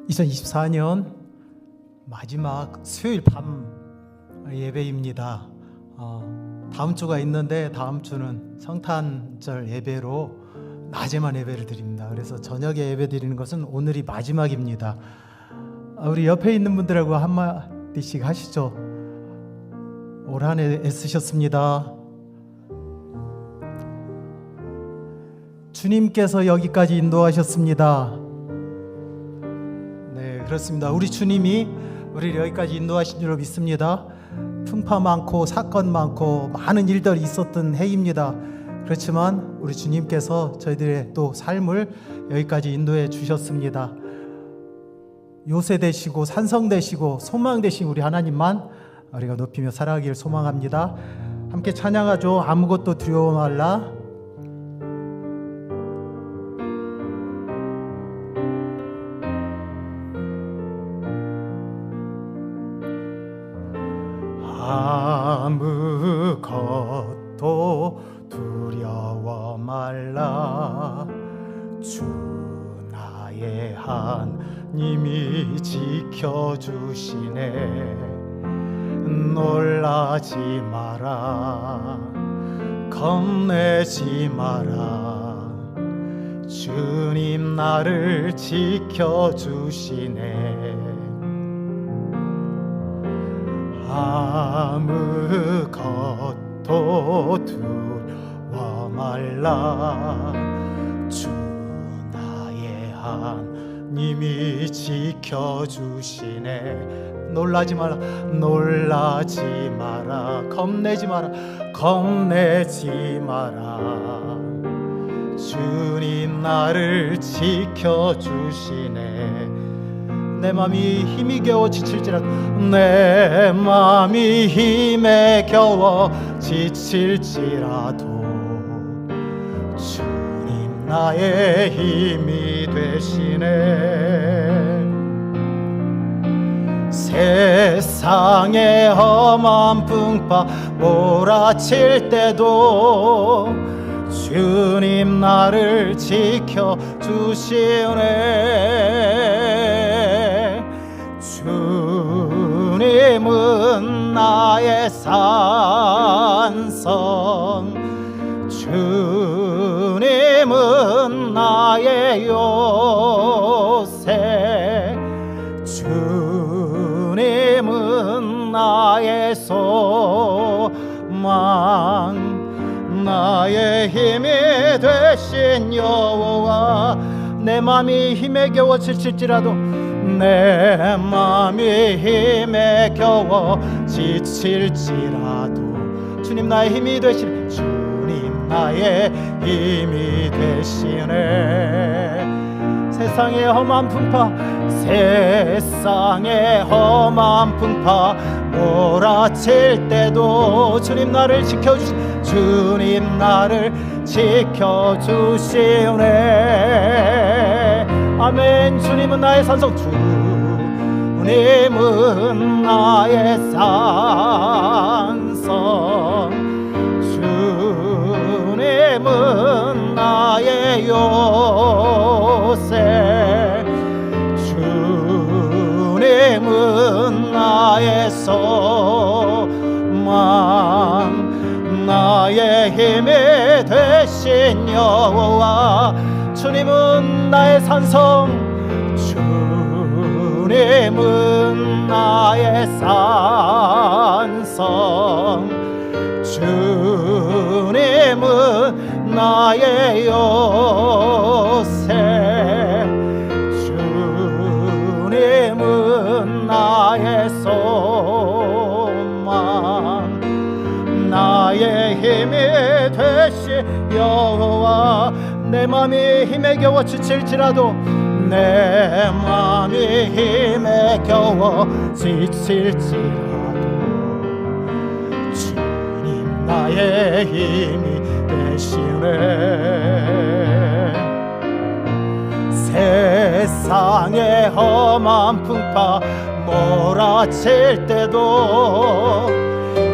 2024년 마지막 수요일 밤 예배입니다. 다음 주가 있는데 다음 주는 성탄절 예배로 낮에만 예배를 드립니다. 그래서 저녁에 예배 드리는 것은 오늘이 마지막입니다. 우리 옆에 있는 분들하고 한마디씩 하시죠. 올 한 해 애쓰셨습니다. 주님께서 여기까지 인도하셨습니다. 네, 그렇습니다. 우리 주님이 우리를 여기까지 인도하신 줄로 믿습니다. 풍파 많고 사건 많고 많은 일들이 있었던 해입니다. 그렇지만 우리 주님께서 저희들의 또 삶을 여기까지 인도해 주셨습니다. 요새 되시고 산성 되시고 소망 되신 우리 하나님만 우리가 높이며 살아가기를 소망합니다. 함께 찬양하죠. 아무것도 두려워 말라. 아무것도 두려워 말라. 주 나의 하나님이 지켜주시네. 놀라지 마라. 겁내지 마라. 주님 나를 지켜주시네. 아무것도 두려워 말라. 주 나의 하나님이 지켜주시네. 놀라지 마라. 놀라지 마라. 겁내지 마라. 겁내지 마라. 주님 나를 지켜주시네. 내 맘이 힘이 겨워 지칠지라도, 내 맘이 힘에 겨워 지칠지라도 주님 나의 힘이 되시네. 세상의 험한 풍파 몰아칠 때도 주님 나를 지켜주시네. 주님은 나의 산성, 주님은 나의 요새, 주님은 나의 소망, 나의 힘이 되신 여호와. 내 맘이 힘에 겨워 지칠지라도, 내 맘이 힘에 겨워 지칠지라도 주님 나의 힘이 되시네. 주님 나의 힘이 되시네. 세상의 험한 풍파, 세상의 험한 풍파 몰아칠 때도 주님 나를 지켜주시네. 주님 나를 지켜주시네. 아멘. 주님은 나의 산성, 주님은 나의 산성, 주님은 나의 요새, 주님은 나의 소망, 나의 힘이 되신 여호와. 주님은 나의 산성, 주님은 나의 산성, 주님은 나의 요새, 주님은 나의 소망, 나의 힘이 되시 여호와. 내 맘이 힘에 겨워 지칠지라도, 내 맘이 힘에 겨워 지칠지라도 주님 나의 힘이 되시네. 세상의 험한 풍파 몰아칠 때도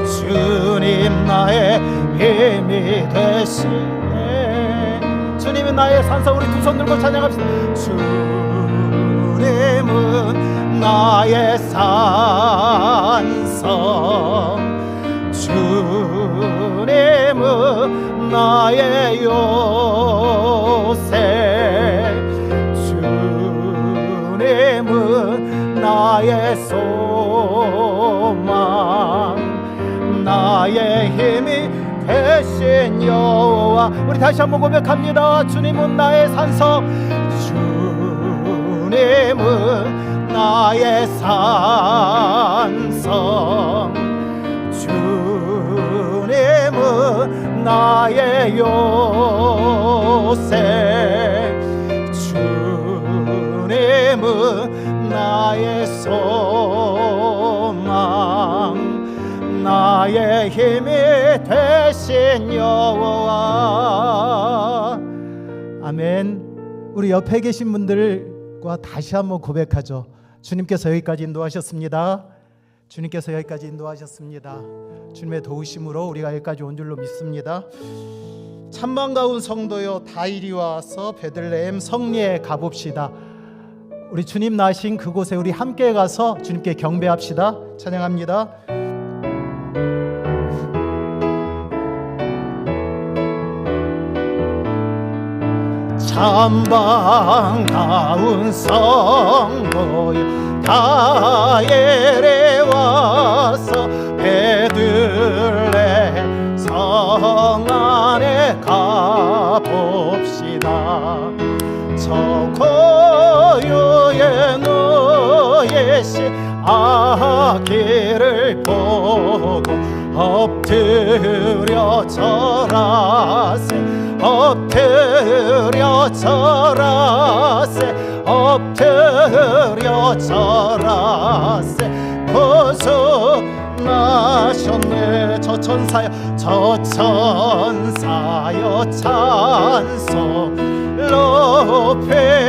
주님 나의 힘이 되시네. 주님은 나의 산성. 우리 두 손 들고 찬양합시다. 주님은 주님은 나의 산성, 주님은 나의 요새, 주님은 나의 소망, 나의 힘이 되신 여호와. 우리 다시 한번 고백합니다. 주님은 나의 산성, 주님은 나의 산성, 주님은 나의 요새, 주님은 나의 소망, 나의 힘이 되신 여호와. 아멘. 우리 옆에 계신 분들과 다시 한번 고백하죠. 주님께서 여기까지 인도하셨습니다. 주님께서 여기까지 인도하셨습니다. 주님의 도우심으로 우리가 여기까지 온 줄로 믿습니다. 참반가운 성도여, 다 이리 와서 베들레헴 성리에 가봅시다. 우리 주님 나신 그곳에 우리 함께 가서 주님께 경배합시다. 찬양합니다. 참반가운 성도여, 다 이리 와서 베들레헴 성 안에 가봅시다. 저 고요의 너의 시 아기를 보고 엎드려 절하세, 엎드려 절하세, 엎드려 절하세. 벗어나셨네. 저 천사여, 저 천사여, 찬송 높이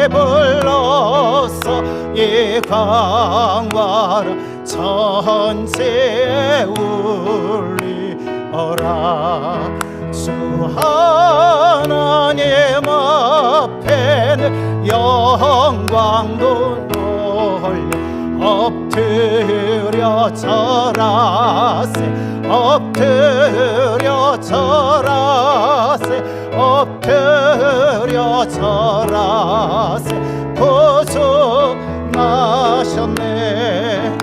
불러서 이 광활한 천지에 울리어라. 주 하나님 앞에는 영광도 돌려 엎드려 절하세, 엎드려 절하세, 엎드려 절하세. 벗어나셨네.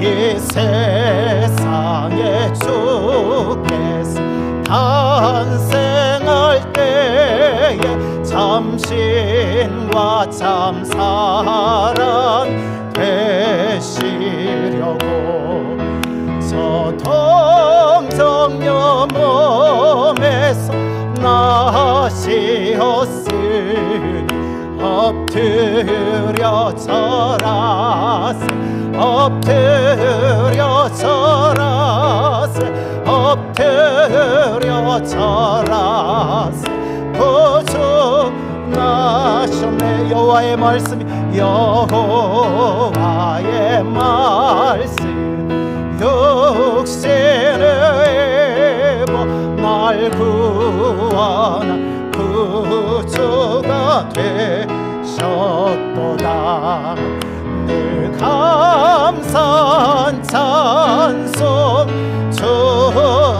이 세상에 주께서 탄생할 때에 참신과 참사랑 되시려고 저 동정녀 몸에서 나시었으니 엎드려 절하세, 엎드려 절하세, 엎드려 절하세. 벗어나셨네. 여호와의 말씀이, 여호와의 말씀 육신을 입어 날 구원한 구주가 되셨도다. 늘 감사한 찬송 주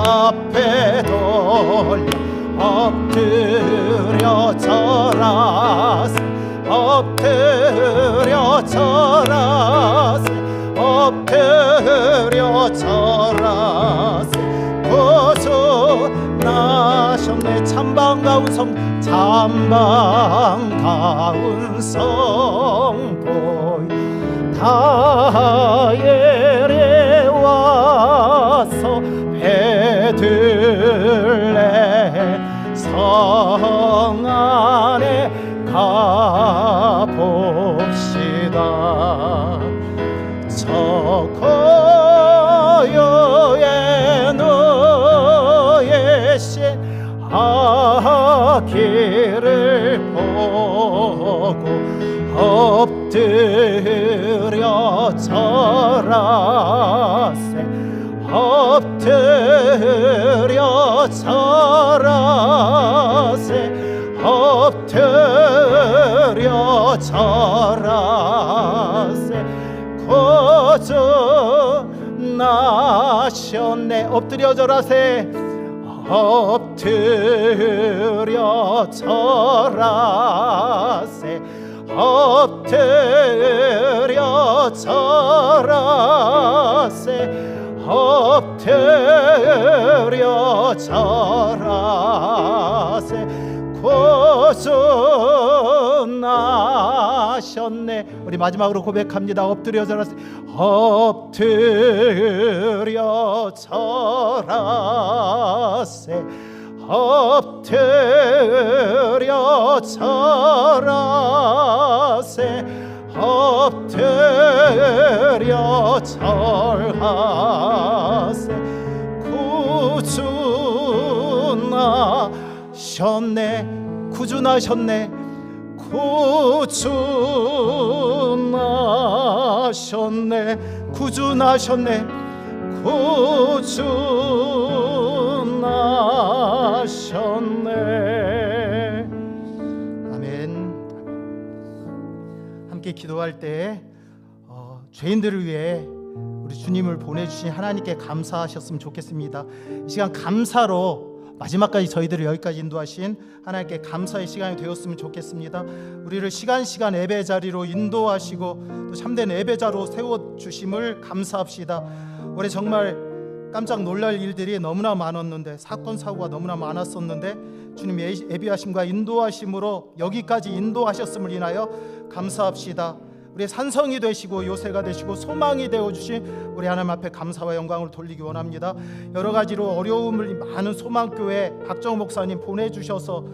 앞에 돌려 엎드려 절하세, 엎드려 절하세, 엎드려 절하세. 벗어나셨네. 참반가운 성, 참반가운 성도 다 이리 와서 베들레헴 성 안에 가봅시다. 저 고요의 너의 신 아기를 보고 엎드려 절하세, 엎드려 절하세, 엎드려 엎드려 절하세 구주나셨네. 엎드려 절하세. 엎드려 절하세. 엎드려 절하세. 엎드려 절하세. 구주나셨네. 우리 마지막으로 고백합니다. 엎드려 절하세. 엎드려 절하세. 엎드려 절하세. 엎드려 절하세. 구주나셨네. 구주나셨네. 구주나셨네. 구주나셨네. 구주나셨네. 아멘. 함께 기도할 때 죄인들을 위해 우리 주님을 보내주신 하나님께 감사하셨으면 좋겠습니다. 이 시간 감사로 마지막까지 저희들을 여기까지 인도하신 하나님께 감사의 시간이 되었으면 좋겠습니다. 우리를 시간 예배 자리로 인도하시고 또 참된 예배자로 세워주심을 감사합시다. 올해 정말 깜짝 놀랄 일들이 너무나 많았는데, 사건 사고가 너무나 많았었는데 주님 예비하심과 인도하심으로 여기까지 인도하셨음을 인하여 감사합시다. 우리의 산성이 되시고 요새가 되시고 소망이 되어주신 우리 하나님 앞에 감사와 영광을 돌리기 원합니다. 여러 가지로 어려움을 많은 소망교회 박정호 목사님 보내주셔서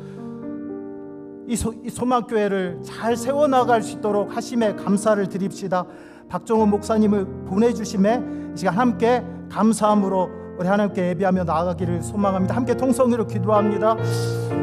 이 소망교회를 잘 세워나갈 수 있도록 하심에 감사를 드립시다. 박정호 목사님을 보내주심에 이 시간 함께 감사함으로 우리 하나님께 예배하며 나아가기를 소망합니다. 함께 통성으로 기도합니다.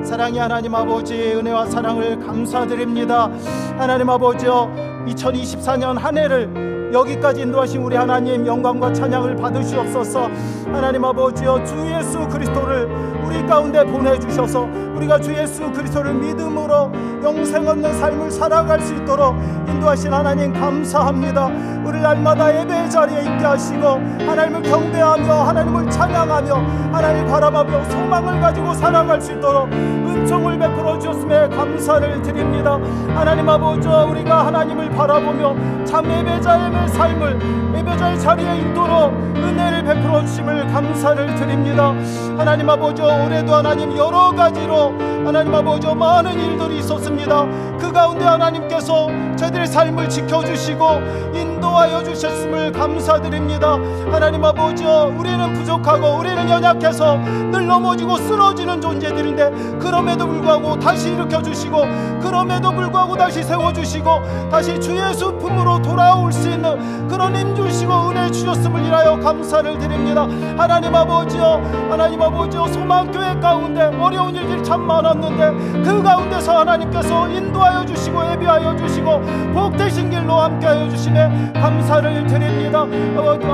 사랑의 하나님 아버지, 은혜와 사랑을 감사드립니다. 하나님 아버지여, 2024년 한 해를 여기까지 인도하신 우리 하나님 영광과 찬양을 받으시옵소서. 하나님 아버지여, 주 예수 그리스도를 우리 가운데 보내주셔서 우리가 주 예수 그리스도를 믿음으로 영생 얻는 삶을 살아갈 수 있도록 인도하신 하나님 감사합니다. 우리 날마다 예배의 자리에 있게 하시고 하나님을 경배하며 하나님을 찬양하며 하나님을 바라보며 소망을 가지고 살아갈 수 있도록 은총을 베풀어 주셨음에 감사를 드립니다. 하나님 아버지여, 우리가 하나님을 바라보며 참 예배자의 삶을 예배자의 자리에 있도록 은혜를 베풀어 주심을 감사를 드립니다. 하나님 아버지여, 올해도 하나님 여러 가지로 하나님 아버지여 많은 일들이 있었습니다. 그 가운데 하나님께서 저희들의 삶을 지켜주시고 인도하여 주셨음을 감사드립니다. 하나님 아버지여, 우리는 부족하고 우리는 연약해서 늘 넘어지고 쓰러지는 존재들인데 그럼에도 불구하고 다시 일으켜주시고 그럼에도 불구하고 다시 세워주시고 다시 주 예수 품으로 돌아올 수 있는 그런 힘 주시고 은혜 주셨음을 인하여 감사를 드립니다. 하나님 아버지여, 소망교회 가운데 어려운 일들이 참 많았는데 그 가운데서 하나님께서 인도하여 주시고 예비하여 주시고 복되신 길로 함께하여 주심에 감사를 드립니다.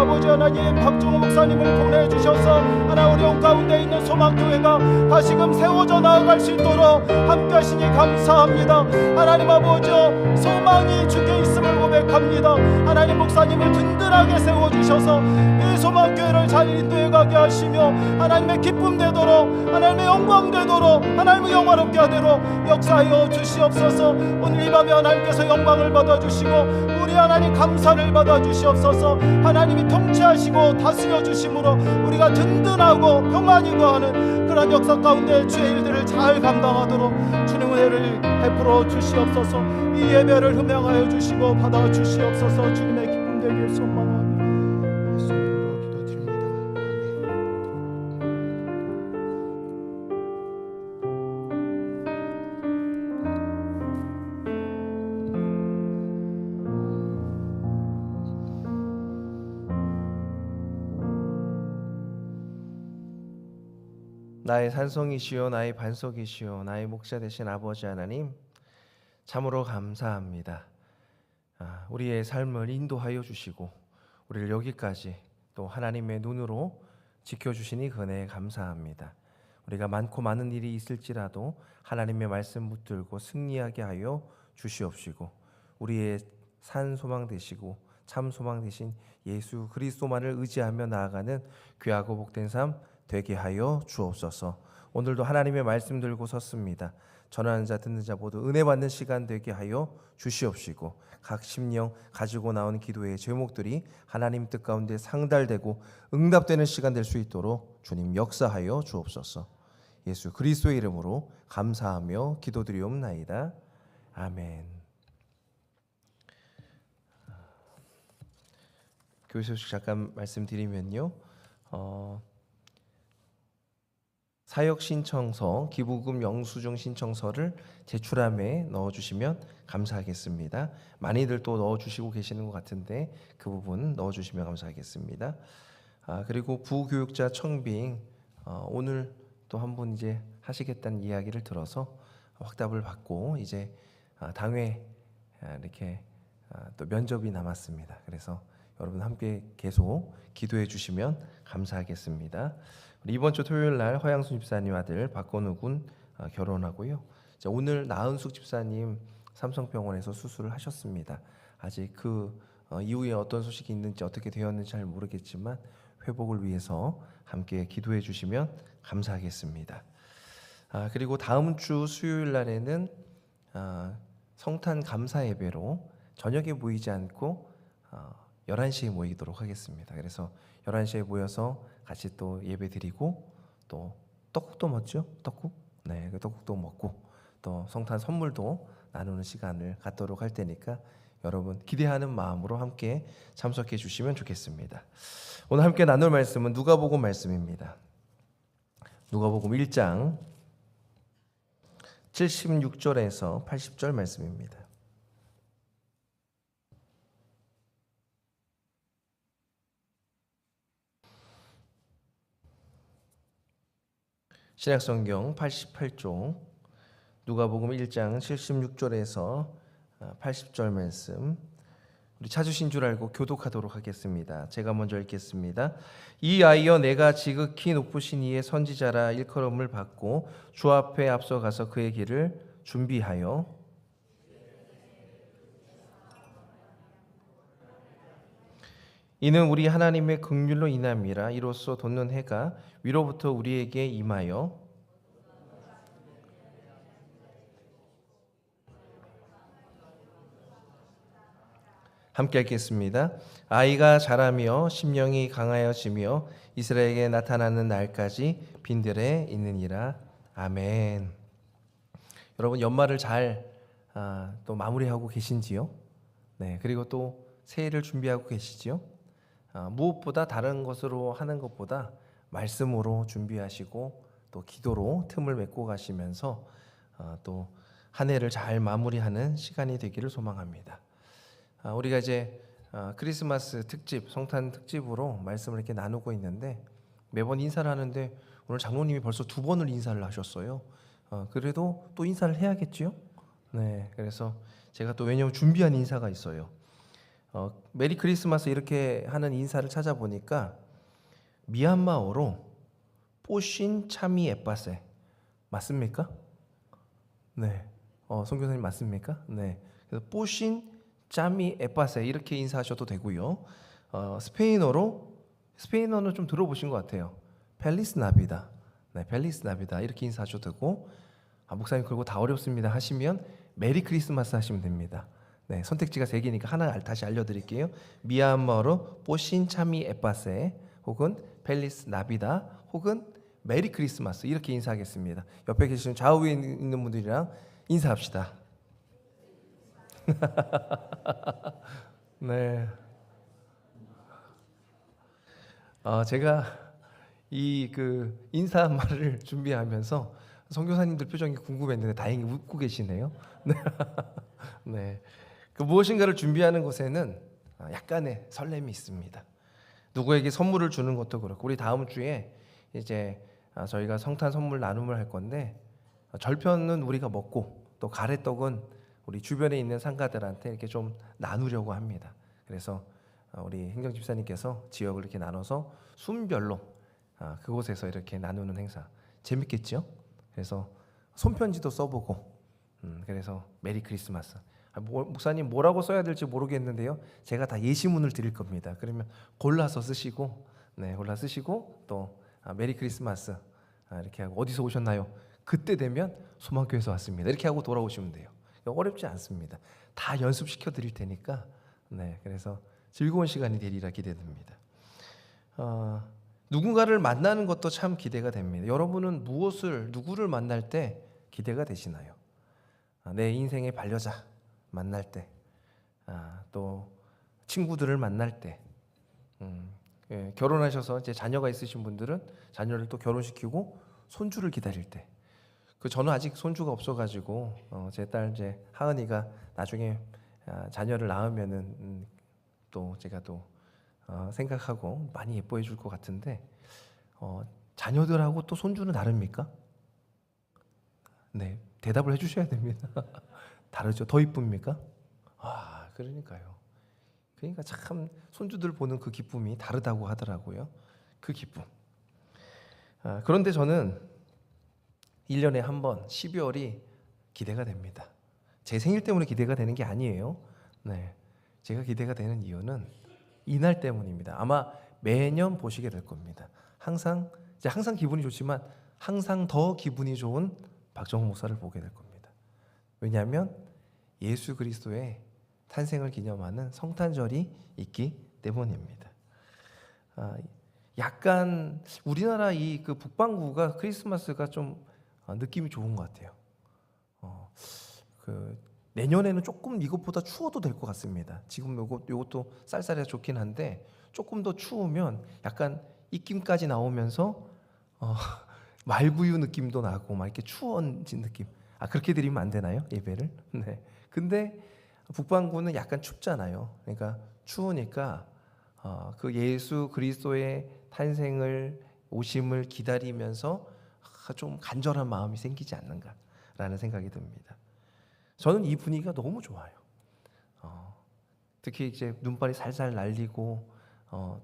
아버지 하나님, 박정호 목사님을 보내주셔서 하나 어려운 가운데 있는 소망교회가 다시금 세워져 나아갈 수 있도록 함께하시니 감사합니다. 하나님 아버지여, 소망이 주께 있음을 고백합니다. 하나님 목사님을 든든하게 세워주셔서 이 소망교회를 잘 인도해가게 하시며 하나님의 기쁨 되도록 하나님의 영광 되도록 하나님의 영화롭게 하도록 역사하여 주시옵소서. 오늘 이 밤에 하나님께서 영광을 받아주시고 우리 하나님 감사를 받아주시옵소서. 하나님이 통치하시고 다스려 주심으로 우리가 든든하고 평안히 거하는 그런 역사 가운데 주의 일들을 잘 감당하도록 주님 은혜를 베풀어 주시옵소서. 이 예배를 흠양하여 주시고 받아 주시옵소서. 주님의 기쁨 되길 소망하며 예수 이름으로 기도드립니다. 나의 산성이시요 나의 반석이시요 나의 목자 되신 아버지 하나님, 참으로 감사합니다. 우리의 삶을 인도하여 주시고 우리를 여기까지 또 하나님의 눈으로 지켜주시니 그네 감사합니다. 우리가 많고 많은 일이 있을지라도 하나님의 말씀 붙들고 승리하게 하여 주시옵시고 우리의 산 소망 되시고 참 소망 되신 예수 그리스도만을 의지하며 나아가는 귀하고 복된 삶 되게 하여 주옵소서. 오늘도 하나님의 말씀 들고 섰습니다. 전하는 자 듣는 자 모두 은혜 받는 시간 되게 하여 주시옵시고 각 심령 가지고 나온 기도의 제목들이 하나님 뜻 가운데 상달되고 응답되는 시간 될 수 있도록 주님 역사하여 주옵소서. 예수 그리스도의 이름으로 감사하며 기도드리옵나이다. 아멘. 교회 소식 잠깐 말씀드리면요. 사역 신청서, 기부금 영수증 신청서를 제출함에 넣어주시면 감사하겠습니다. 많이들 또 넣어주시고 계시는 것 같은데 그 부분 넣어주시면 감사하겠습니다. 그리고 부교육자 청빙 오늘 또 한 번 이제 하시겠다는 이야기를 들어서 확답을 받고 이제 당회 이렇게 또 면접이 남았습니다. 그래서 여러분 함께 계속 기도해 주시면 감사하겠습니다. 이번 주 토요일 날 허양순 집사님 아들 박건우 군 결혼하고요. 오늘 나은숙 집사님 삼성병원에서 수술을 하셨습니다. 아직 그 이후에 어떤 소식이 있는지 어떻게 되었는지 잘 모르겠지만 회복을 위해서 함께 기도해 주시면 감사하겠습니다. 그리고 다음 주 수요일 날에는 성탄 감사 예배로 저녁에 모이지 않고 11시에 모이도록 하겠습니다. 그래서 11시에 모여서 같이 또 예배 드리고 또 떡국도 먹죠? 떡국? 네, 그 떡국도 먹고 또 성탄 선물도 나누는 시간을 갖도록 할 테니까 여러분 기대하는 마음으로 함께 참석해 주시면 좋겠습니다. 오늘 함께 나눌 말씀은 누가복음 말씀입니다. 누가복음 1장 76절에서 80절 말씀입니다. 신약성경 88쪽 누가복음 1장 76절에서 80절 말씀 우리 찾으신 줄 알고 교독하도록 하겠습니다. 제가 먼저 읽겠습니다. 이 아이여 내가 지극히 높으신 이의 선지자라 일컬음을 받고 주 앞에 앞서가서 그의 길을 준비하여 이는 우리 하나님의 긍휼로 인함이라. 이로써 돋는 해가 위로부터 우리에게 임하여 함께 읽겠습니다. 아이가 자라며 심령이 강하여지며 이스라엘에게 나타나는 날까지 빈들에 있느니라. 아멘. 여러분 연말을 잘 또 마무리하고 계신지요? 네, 그리고 또 새해를 준비하고 계시지요? 무엇보다 다른 것으로 하는 것보다 말씀으로 준비하시고 또 기도로 틈을 맺고 가시면서 또 한 해를 잘 마무리하는 시간이 되기를 소망합니다. 우리가 이제 크리스마스 특집, 성탄 특집으로 말씀을 이렇게 나누고 있는데 매번 인사를 하는데 오늘 장로님이 벌써 2번을 인사를 하셨어요. 그래도 또 인사를 해야겠지요? 네, 그래서 제가 또 왜냐면 준비한 인사가 있어요. 메리 크리스마스 이렇게 하는 인사를 찾아보니까 미얀마어로 뽀신 차미 에빠세 맞습니까? 네, 선교사님 맞습니까? 네, 그래서 뽀신 짜미 에빠세 이렇게 인사하셔도 되고요. 스페인어는 좀 들어보신 것 같아요. 펠리스 나비다. 네, 펠리스 나비다 이렇게 인사하셔도 되고 목사님 그리고 다 어렵습니다 하시면 메리 크리스마스 하시면 됩니다. 네, 선택지가 3개니까 하나 다시 알려드릴게요. 미얀마어로 뽀신 차미 에빠세 혹은 펠리스 나비다 혹은 메리 크리스마스 이렇게 인사하겠습니다. 옆에 계시는 좌우에 있는 분들이랑 인사합시다. 네. 제가 이 그 인사말을 준비하면서 선교사님들 표정이 궁금했는데 다행히 웃고 계시네요. 네. 네. 그 무엇인가를 준비하는 것에는 약간의 설렘이 있습니다. 누구에게 선물을 주는 것도 그렇고 우리 다음 주에 이제 저희가 성탄 선물 나눔을 할 건데 절편은 우리가 먹고 또 가래떡은 우리 주변에 있는 상가들한테 이렇게 좀 나누려고 합니다. 그래서 우리 행정집사님께서 지역을 이렇게 나눠서 순별로 그곳에서 이렇게 나누는 행사. 재밌겠죠? 그래서 손편지도 써보고 그래서 메리 크리스마스. 목사님 뭐라고 써야 될지 모르겠는데요. 제가 다 예시문을 드릴 겁니다. 그러면 골라서 쓰시고, 네, 골라 쓰시고 또 메리 크리스마스 이렇게 하고 어디서 오셨나요? 그때 되면 소망교회에서 왔습니다. 이렇게 하고 돌아오시면 돼요. 어렵지 않습니다. 다 연습시켜 드릴 테니까, 네, 그래서 즐거운 시간이 되리라 기대됩니다. 누군가를 만나는 것도 참 기대가 됩니다. 여러분은 누구를 만날 때 기대가 되시나요? 내 인생의 반려자 만날 때, 또 친구들을 만날 때, 결혼하셔서 이제 자녀가 있으신 분들은 자녀를 또 결혼시키고 손주를 기다릴 때, 저는 아직 손주가 없어가지고 제 딸 이제 하은이가 나중에 자녀를 낳으면은 또 제가 또 생각하고 많이 예뻐해 줄 것 같은데, 자녀들하고 또 손주는 다릅니까? 네, 대답을 해주셔야 됩니다. 다르죠? 더 이쁩니까? 그러니까요. 그러니까 참 손주들 보는 그 기쁨이 다르다고 하더라고요. 그 기쁨. 그런데 저는 1년에 한 번 12월이 기대가 됩니다. 제 생일 때문에 기대가 되는 게 아니에요. 네, 제가 기대가 되는 이유는 이날 때문입니다. 아마 매년 보시게 될 겁니다. 항상 기분이 좋지만 항상 더 기분이 좋은 박정호 목사를 보게 될 겁니다. 왜냐하면 예수 그리스도의 탄생을 기념하는 성탄절이 있기 때문입니다. 약간 우리나라 이 그 북반구가 크리스마스가 좀 느낌이 좋은 것 같아요. 내년에는 조금 이것보다 추워도 될 것 같습니다. 지금 요것도 쌀쌀해서 좋긴 한데 조금 더 추우면 약간 입김까지 나오면서 말구유 느낌도 나고 막 이렇게 추워진 느낌. 그렇게 드리면 안 되나요? 예배를? 네. 근데 북반구는 약간 춥잖아요. 그러니까 추우니까 그 예수 그리스도의 탄생을 오심을 기다리면서 좀 간절한 마음이 생기지 않는가라는 생각이 듭니다. 저는 이 분위기가 너무 좋아요. 특히 이제 눈발이 살살 날리고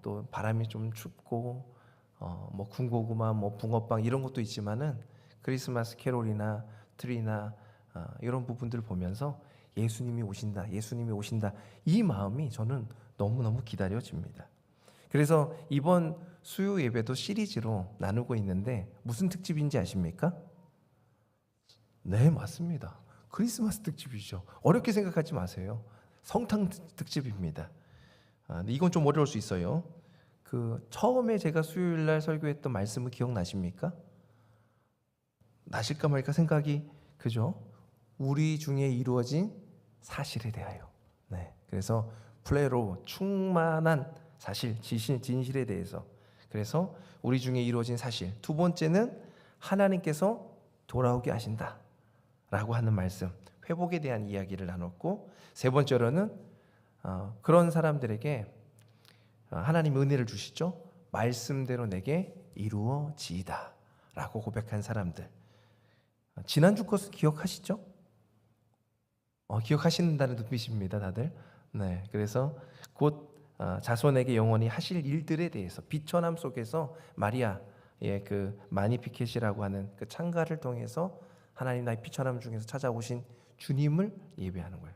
또 바람이 좀 춥고 뭐 군고구마, 뭐 붕어빵 이런 것도 있지만은 크리스마스 캐롤이나 트리나 이런 부분들 보면서 예수님이 오신다 이 마음이 저는 너무너무 기다려집니다. 그래서 이번 수요 예배도 시리즈로 나누고 있는데 무슨 특집인지 아십니까? 네, 맞습니다. 크리스마스 특집이죠. 어렵게 생각하지 마세요. 성탄 특집입니다. 근데 이건 좀 어려울 수 있어요. 처음에 제가 수요일 날 설교했던 말씀을 기억나십니까? 나실까 말까 생각이, 그죠? 우리 중에 이루어진 사실에 대하여. 네, 그래서 플레로 충만한 사실, 진실에 대해서. 그래서 우리 중에 이루어진 사실. 두 번째는 하나님께서 돌아오게 하신다라고 하는 말씀, 회복에 대한 이야기를 나눴고, 세 번째로는 그런 사람들에게 하나님이 은혜를 주시죠. 말씀대로 내게 이루어지이다라고 고백한 사람들. 지난주 것을 기억하시죠? 기억하신다는 눈빛입니다, 다들. 네, 그래서 곧 자손에게 영원히 하실 일들에 대해서 비천함 속에서 마리아의 그 마니피켓이라고 하는 그 창가를 통해서 하나님 나의 비천함 중에서 찾아오신 주님을 예배하는 거예요.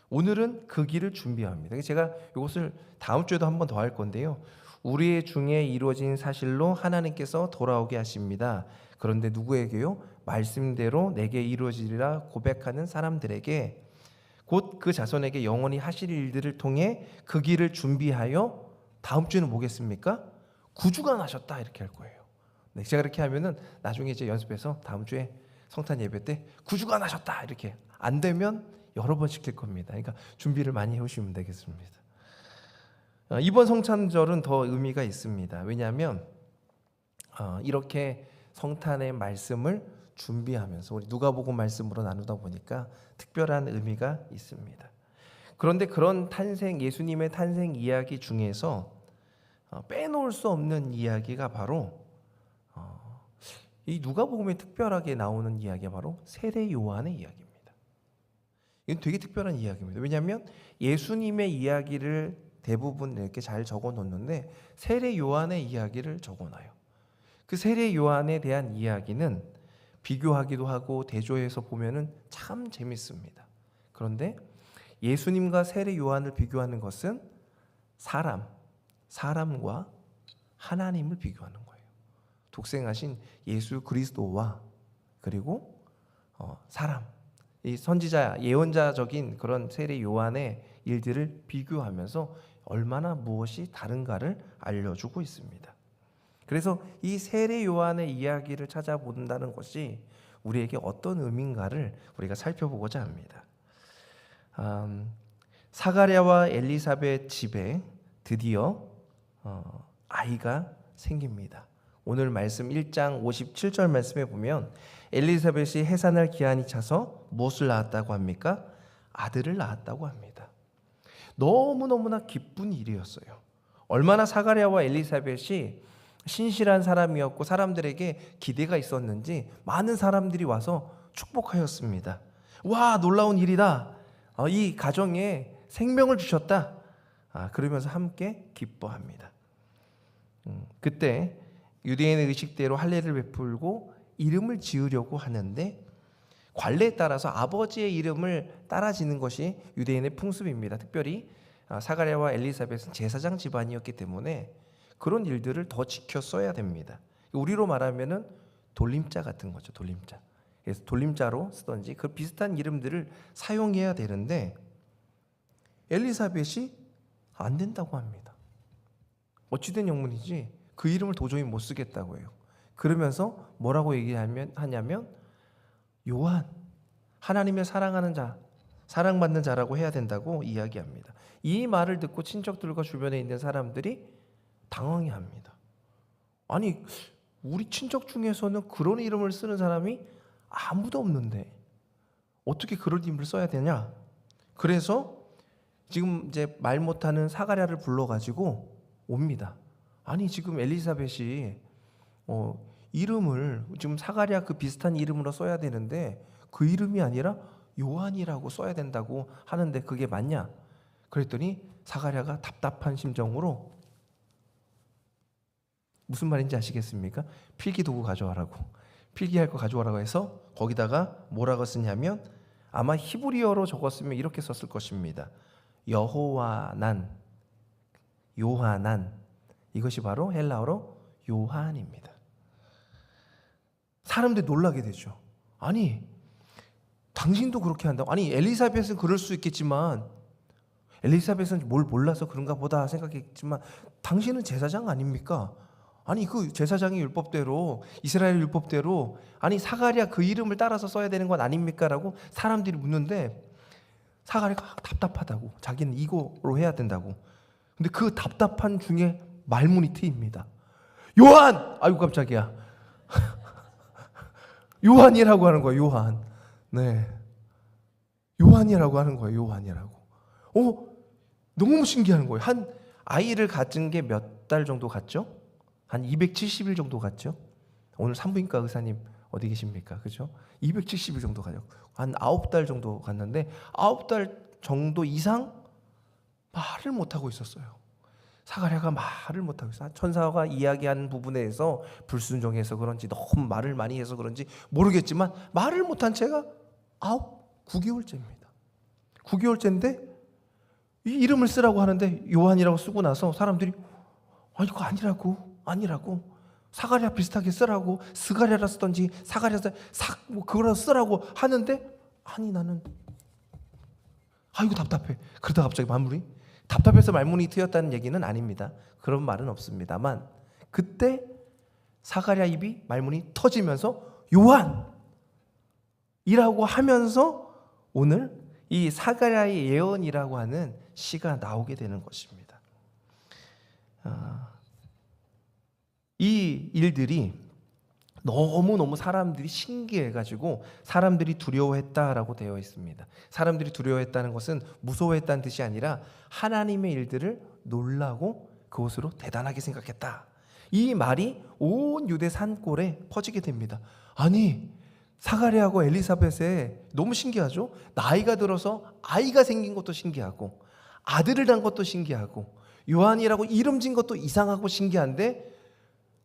오늘은 그 길을 준비합니다. 제가 이것을 다음 주에도 한 번 더 할 건데요. 우리 중에 이루어진 사실로 하나님께서 돌아오게 하십니다. 그런데 누구에게요? 말씀대로 내게 이루어지리라 고백하는 사람들에게, 곧 그 자손에게 영원히 하실 일들을 통해 그 길을 준비하여, 다음 주에는 뭐겠습니까? 구주가 나셨다 이렇게 할 거예요. 네, 제가 이렇게 하면은 나중에 이제 연습해서 다음 주에 성탄 예배 때 구주가 나셨다 이렇게, 안 되면 여러 번 시킬 겁니다. 그러니까 준비를 많이 해오시면 되겠습니다. 이번 성탄절은 더 의미가 있습니다. 왜냐하면 이렇게 성탄의 말씀을 준비하면서 우리 누가복음 말씀으로 나누다 보니까 특별한 의미가 있습니다. 그런데 그런 탄생, 예수님의 탄생 이야기 중에서 빼놓을 수 없는 이야기가 바로 이 누가복음에 특별하게 나오는 이야기가 바로 세례 요한의 이야기입니다. 이건 되게 특별한 이야기입니다. 왜냐하면 예수님의 이야기를 대부분 이렇게 잘 적어 놓는데 세례 요한의 이야기를 적어 놔요. 그 세례 요한에 대한 이야기는 비교하기도 하고 대조해서 보면은 참 재밌습니다. 그런데 예수님과 세례 요한을 비교하는 것은 사람과 하나님을 비교하는 거예요. 독생하신 예수 그리스도와 그리고 사람, 이 선지자 예언자적인 그런 세례 요한의 일들을 비교하면서 얼마나 무엇이 다른가를 알려주고 있습니다. 그래서 이 세례 요한의 이야기를 찾아본다는 것이 우리에게 어떤 의미인가를 우리가 살펴보고자 합니다. 사가랴와 엘리사벳 집에 드디어 아이가 생깁니다. 오늘 말씀 1장 57절 말씀에 보면 엘리사벳이 해산할 기한이 차서 무엇을 낳았다고 합니까? 아들을 낳았다고 합니다. 너무너무나 기쁜 일이었어요. 얼마나 사가랴와 엘리사벳이 신실한 사람이었고 사람들에게 기대가 있었는지 많은 사람들이 와서 축복하였습니다. 와, 놀라운 일이다. 이 가정에 생명을 주셨다. 그러면서 함께 기뻐합니다. 그때 유대인의 의식대로 할례를 베풀고 이름을 지으려고 하는데 관례에 따라서 아버지의 이름을 따라 지는 것이 유대인의 풍습입니다. 특별히 사가랴와 엘리사벳은 제사장 집안이었기 때문에 그런 일들을 더 지켜 써야 됩니다. 우리로 말하면은 돌림자 같은 거죠. 돌림자. 그래서 돌림자로 쓰던지 그 비슷한 이름들을 사용해야 되는데 엘리사벳이 안 된다고 합니다. 어찌된 영문이지 그 이름을 도저히 못 쓰겠다고 해요. 그러면서 뭐라고 하냐면 요한, 하나님의 사랑하는 자, 사랑받는 자라고 해야 된다고 이야기합니다. 이 말을 듣고 친척들과 주변에 있는 사람들이 당황해합니다. 아니, 우리 친척 중에서는 그런 이름을 쓰는 사람이 아무도 없는데 어떻게 그런 이름을 써야 되냐? 그래서 지금 이제 말 못하는 사가랴를 불러가지고 옵니다. 아니, 지금 엘리사벳이 이름을 지금 사가랴 그 비슷한 이름으로 써야 되는데 그 이름이 아니라 요한이라고 써야 된다고 하는데 그게 맞냐? 그랬더니 사가랴가 답답한 심정으로 무슨 말인지 아시겠습니까? 필기도구 가져와라고, 필기할 거 가져와라고 해서 거기다가 뭐라고 쓰냐면 아마 히브리어로 적었으면 이렇게 썼을 것입니다. 여호와난, 요하난, 이것이 바로 헬라어로 요한입니다. 사람들이 놀라게 되죠. 아니, 당신도 그렇게 한다고? 아니, 엘리사벳은 그럴 수 있겠지만 엘리사벳은 뭘 몰라서 그런가 보다 생각했지만 당신은 제사장 아닙니까? 아니, 그 제사장의 율법대로, 이스라엘 율법대로 아니 사가랴 그 이름을 따라서 써야 되는 건 아닙니까? 라고 사람들이 묻는데 사가랴가 답답하다고, 자기는 이거로 해야 된다고. 근데 그 답답한 중에 말문이 트입니다. 요한! 아이고 깜짝이야. 요한이라고 하는 거예요. 요한. 네, 요한이라고 하는 거예요. 요한이라고. 너무 신기한 거예요. 한 아이를 가진 게 몇 달 정도 갔죠? 한 270일 정도 갔죠? 오늘 산부인과 의사님 어디 계십니까? 그죠? 270일 정도 가죠. 한 9달 정도 갔는데 9달 정도 이상 말을 못하고 있었어요. 사가랴가 말을 못하고 있어요. 천사가 이야기하는 부분에서 불순종해서 그런지 너무 말을 많이 해서 그런지 모르겠지만 말을 못한 채가 9개월째입니다. 9개월째인데 이 이름을 쓰라고 하는데 요한이라고 쓰고 나서 사람들이 이거 아니라고 사가랴 비슷하게 쓰라고, 스가랴라 쓰던지 사가랴 뭐 그거라 쓰라고 하는데 아니 나는 이거 답답해. 그러다 갑자기 답답해서 말문이 트였다는 얘기는 아닙니다. 그런 말은 없습니다만 그때 사가랴 입이 말문이 터지면서 요한이라고 하면서 오늘 이 사가랴의 예언이라고 하는 시가 나오게 되는 것입니다. 이 일들이 너무너무 사람들이 신기해가지고 사람들이 두려워했다라고 되어 있습니다. 사람들이 두려워했다는 것은 무서워했다는 뜻이 아니라 하나님의 일들을 놀라고 그것으로 대단하게 생각했다. 이 말이 온 유대 산골에 퍼지게 됩니다. 아니, 사가랴하고 엘리사벳에 너무 신기하죠? 나이가 들어서 아이가 생긴 것도 신기하고 아들을 낳은 것도 신기하고 요한이라고 이름 진 것도 이상하고 신기한데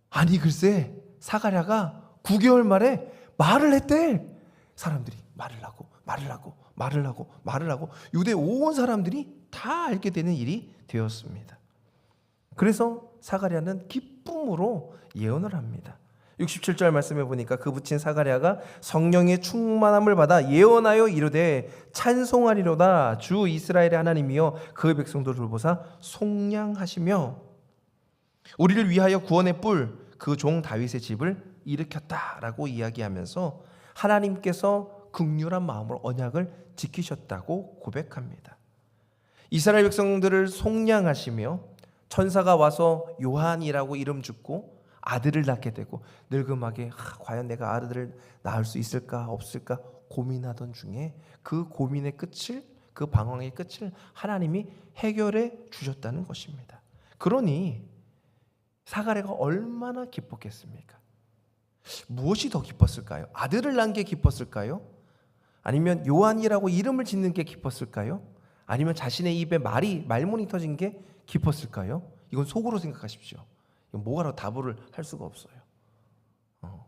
아니 글쎄 사가랴가 9개월 말에 말을 했대. 사람들이 말을 하고 유대 온 사람들이 다 알게 되는 일이 되었습니다. 그래서 사가랴는 기쁨으로 예언을 합니다. 67절 말씀해 보니까 그 붙인 사가랴가 성령의 충만함을 받아 예언하여 이르되 찬송하리로다. 주 이스라엘의 하나님이여 그의 백성들을 돌보사 속량하시며 우리를 위하여 구원의 뿔 그 종 다윗의 집을 일으켰다라고 이야기하면서 하나님께서 긍휼한 마음으로 언약을 지키셨다고 고백합니다. 이스라엘 백성들을 속량하시며 천사가 와서 요한이라고 이름 짓고 아들을 낳게 되고 늙음하게 과연 내가 아들을 낳을 수 있을까 없을까 고민하던 중에 그 고민의 끝을, 그 방황의 끝을 하나님이 해결해 주셨다는 것입니다. 그러니 사가랴가 얼마나 기뻤겠습니까? 무엇이 더 기뻤을까요? 아들을 낳은 게 기뻤을까요? 아니면 요한이라고 이름을 짓는 게 기뻤을까요? 아니면 자신의 입에 말문이 터진 게 기뻤을까요? 이건 속으로 생각하십시오. 뭐가라고 답을 할 수가 없어요.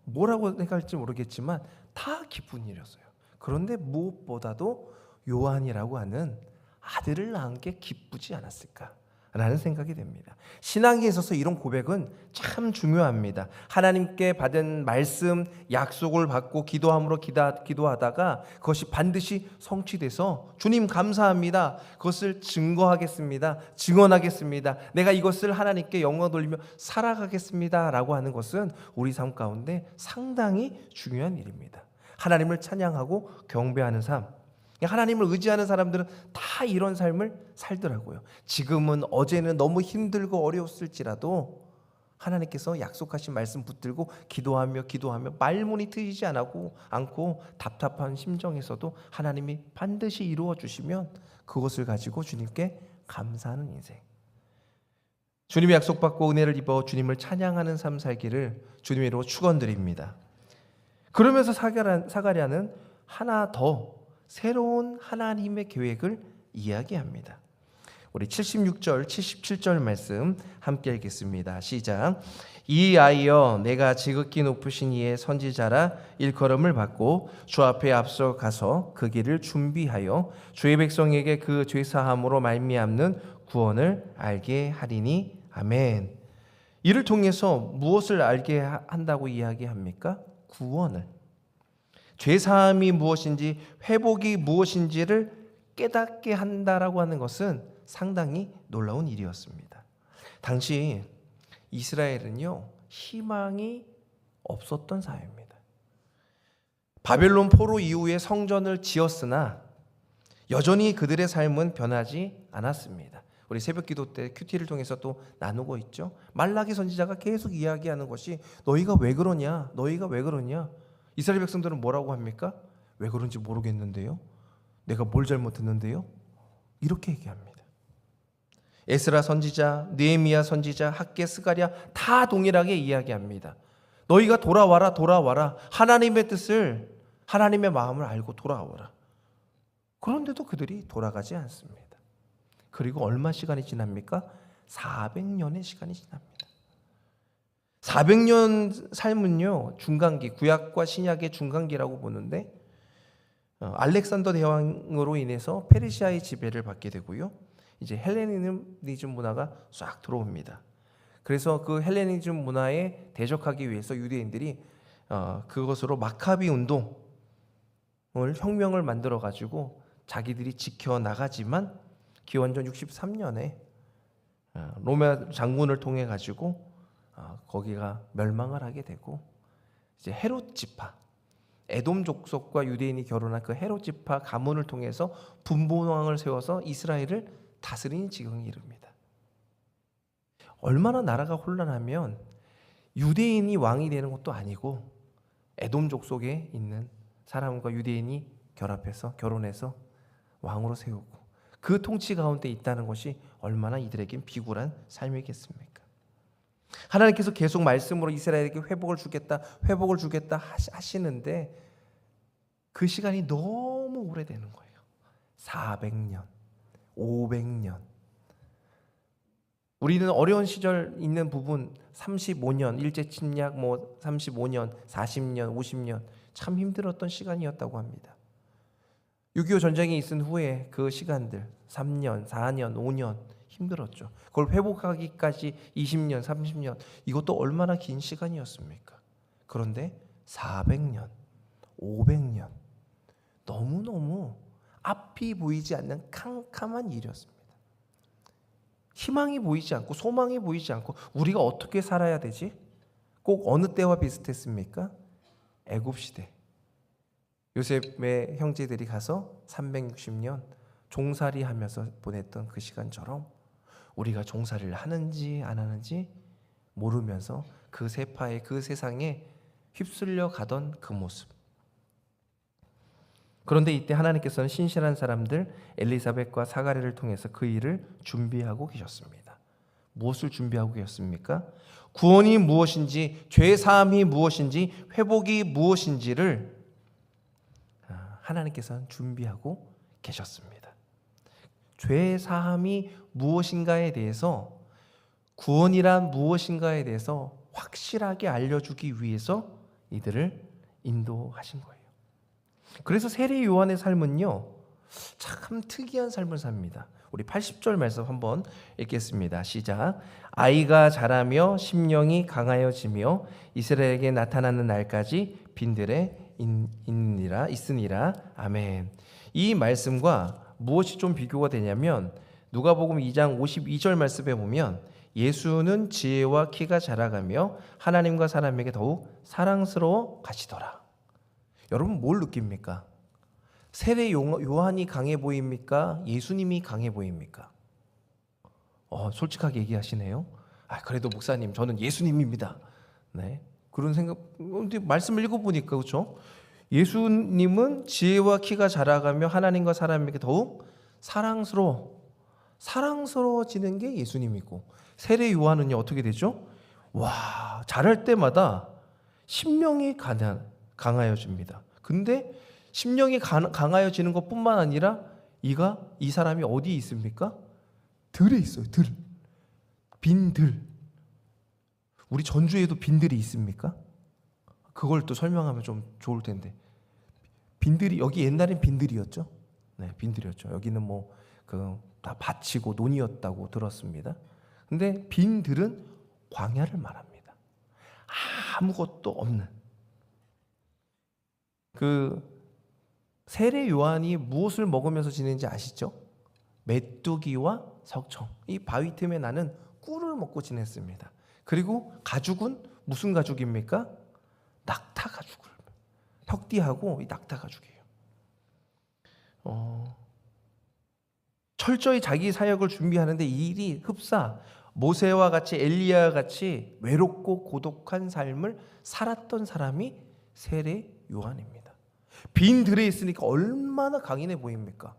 뭐라고 생각할지 모르겠지만 다 기쁜 일이었어요. 그런데 무엇보다도 요한이라고 하는 아들을 낳은 게 기쁘지 않았을까라는 생각이 됩니다. 신앙에 있어서 이런 고백은 참 중요합니다. 하나님께 받은 말씀, 약속을 받고 기도함으로 기도하다가 그것이 반드시 성취돼서 주님 감사합니다. 그것을 증거하겠습니다. 증언하겠습니다. 내가 이것을 하나님께 영광 돌리며 살아가겠습니다. 라고 하는 것은 우리 삶 가운데 상당히 중요한 일입니다. 하나님을 찬양하고 경배하는 삶, 하나님을 의지하는 사람들은 다 이런 삶을 살더라고요. 지금은 어제는 너무 힘들고 어려웠을지라도 하나님께서 약속하신 말씀 붙들고 기도하며 말문이 트이지 않고 답답한 심정에서도 하나님이 반드시 이루어 주시면 그것을 가지고 주님께 감사하는 인생, 주님의 약속받고 은혜를 입어 주님을 찬양하는 삶 살기를 주님으로 축원드립니다. 그러면서 사가랴는 하나 더 새로운 하나님의 계획을 이야기합니다. 우리 76절, 77절 말씀 함께 읽겠습니다. 시작. 이 아이여 내가 지극히 높으신 이의 선지자라 일컬음을 받고 주 앞에 앞서 가서 그 길을 준비하여 주의 백성에게 그 죄사함으로 말미암는 구원을 알게 하리니 아멘. 이를 통해서 무엇을 알게 한다고 이야기합니까? 구원을. 죄사함이 무엇인지 회복이 무엇인지를 깨닫게 한다라고 하는 것은 상당히 놀라운 일이었습니다. 당시 이스라엘은요 희망이 없었던 사회입니다. 바벨론 포로 이후에 성전을 지었으나 여전히 그들의 삶은 변하지 않았습니다. 우리 새벽기도 때 큐티를 통해서 또 나누고 있죠. 말라기 선지자가 계속 이야기하는 것이 너희가 왜 그러냐? 이스라엘 백성들은 뭐라고 합니까? 왜 그런지 모르겠는데요. 내가 뭘 잘못했는데요? 이렇게 얘기합니다. 에스라 선지자, 느헤미야 선지자, 학개, 스가랴 다 동일하게 이야기합니다. 너희가 돌아와라. 하나님의 뜻을, 하나님의 마음을 알고 돌아와라. 그런데도 그들이 돌아가지 않습니다. 그리고 얼마 시간이 지납니까? 400년의 시간이 지납니다. 400년 삶은요 중간기, 구약과 신약의 중간기라고 보는데 알렉산더 대왕으로 인해서 페르시아의 지배를 받게 되고요. 이제 헬레니즘 문화가 싹 들어옵니다. 그래서 그 헬레니즘 문화에 대적하기 위해서 유대인들이 그것으로 마카비 운동을 혁명을 만들어 가지고 자기들이 지켜 나가지만 기원전 63년에 로마 장군을 통해 가지고 거기가 멸망을 하게 되고 이제 헤롯 지파, 에돔 족속과 유대인이 결혼한 그 헤롯 지파 가문을 통해서 분봉왕을 세워서 이스라엘을 다스리는 지경에 이릅니다. 얼마나 나라가 혼란하면 유대인이 왕이 되는 것도 아니고 에돔 족속에 있는 사람과 유대인이 결혼해서 왕으로 세우고 그 통치 가운데 있다는 것이 얼마나 이들에겐 비굴한 삶이겠습니까? 하나님께서 계속 말씀으로 이스라엘에게 회복을 주겠다 하시는데 그 시간이 너무 오래되는 거예요. 400년, 500년. 우리는 어려운 시절 있는 부분 35년 일제 침략 35년, 40년, 50년 참 힘들었던 시간이었다고 합니다. 6.25 전쟁이 있은 후에 그 시간들 3년, 4년, 5년 힘들었죠. 그걸 회복하기까지 20년, 30년 이것도 얼마나 긴 시간이었습니까? 그런데 400년, 500년 너무너무 앞이 보이지 않는 캄캄한 일이었습니다. 희망이 보이지 않고 소망이 보이지 않고 우리가 어떻게 살아야 되지? 꼭 어느 때와 비슷했습니까? 애굽 시대. 요셉의 형제들이 가서 360년 종살이 하면서 보냈던 그 시간처럼 우리가 종살이를 하는지 안 하는지 모르면서 그 세파의 그 세상에 휩쓸려 가던 그 모습. 그런데 이때 하나님께서는 신실한 사람들 엘리사벳과 사가랴를 통해서 그 일을 준비하고 계셨습니다. 무엇을 준비하고 계셨습니까? 구원이 무엇인지, 죄 사함이 무엇인지, 회복이 무엇인지를 하나님께서는 준비하고 계셨습니다. 죄 사함이 무엇인가에 대해서, 구원이란 무엇인가에 대해서 확실하게 알려주기 위해서 이들을 인도하신 거예요. 그래서 세례 요한의 삶은요 참 특이한 삶을 삽니다. 우리 80절 말씀 한번 읽겠습니다. 시작. 아이가 자라며 심령이 강하여지며 이스라엘에게 나타나는 날까지 빈들에 있으니라. 아멘. 이 말씀과 무엇이 좀 비교가 되냐면 누가복음 2장 52절 말씀에 보면 예수는 지혜와 키가 자라가며 하나님과 사람에게 더욱 사랑스러워 가시더라. 여러분 뭘 느낍니까? 세례 요한이 강해 보입니까? 예수님이 강해 보입니까? 솔직하게 얘기하시네요. 그래도 목사님 저는 예수님입니다. 네, 그런 생각. 근데 말씀을 읽어보니까 그렇죠? 예수님은 지혜와 키가 자라가며 하나님과 사람에게 더욱 사랑스러워지는 게 예수님이고, 세례 요한은요 어떻게 되죠? 와, 자랄 때마다 심령이 강하여집니다. 근데 심령이 강하여지는 것뿐만 아니라 이 사람이 어디에 있습니까? 들에 있어요. 빈들. 우리 전주에도 빈들이 있습니까? 그걸 또 설명하면 좀 좋을 텐데. 빈들이, 여기 옛날엔 빈들이었죠. 네, 빈들이었죠. 여기는 다 밭이고 논이었다고 들었습니다. 근데 빈들은 광야를 말합니다. 아무것도 없는. 세례 요한이 무엇을 먹으면서 지내는지 아시죠? 메뚜기와 석청, 이 바위 틈에 나는 꿀을 먹고 지냈습니다. 그리고 가죽은 무슨 가죽입니까? 낙타 가죽을, 혁띠하고 이 낙타 가죽이에요. 철저히 자기 사역을 준비하는데 이 일이 흡사 모세와 같이 엘리야와 같이 외롭고 고독한 삶을 살았던 사람이 세례 요한입니다. 빈 들에 있으니까 얼마나 강인해 보입니까?